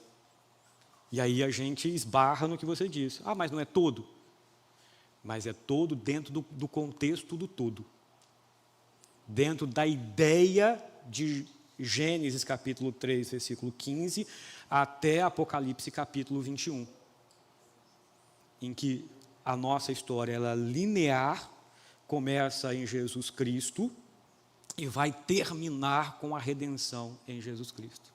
E aí a gente esbarra no que você disse. Ah, mas não é todo. Mas é todo dentro do contexto do todo. Dentro da ideia de Gênesis capítulo 3, versículo 15, até Apocalipse capítulo 21. Em que a nossa história ela é linear, começa em Jesus Cristo e vai terminar com a redenção em Jesus Cristo.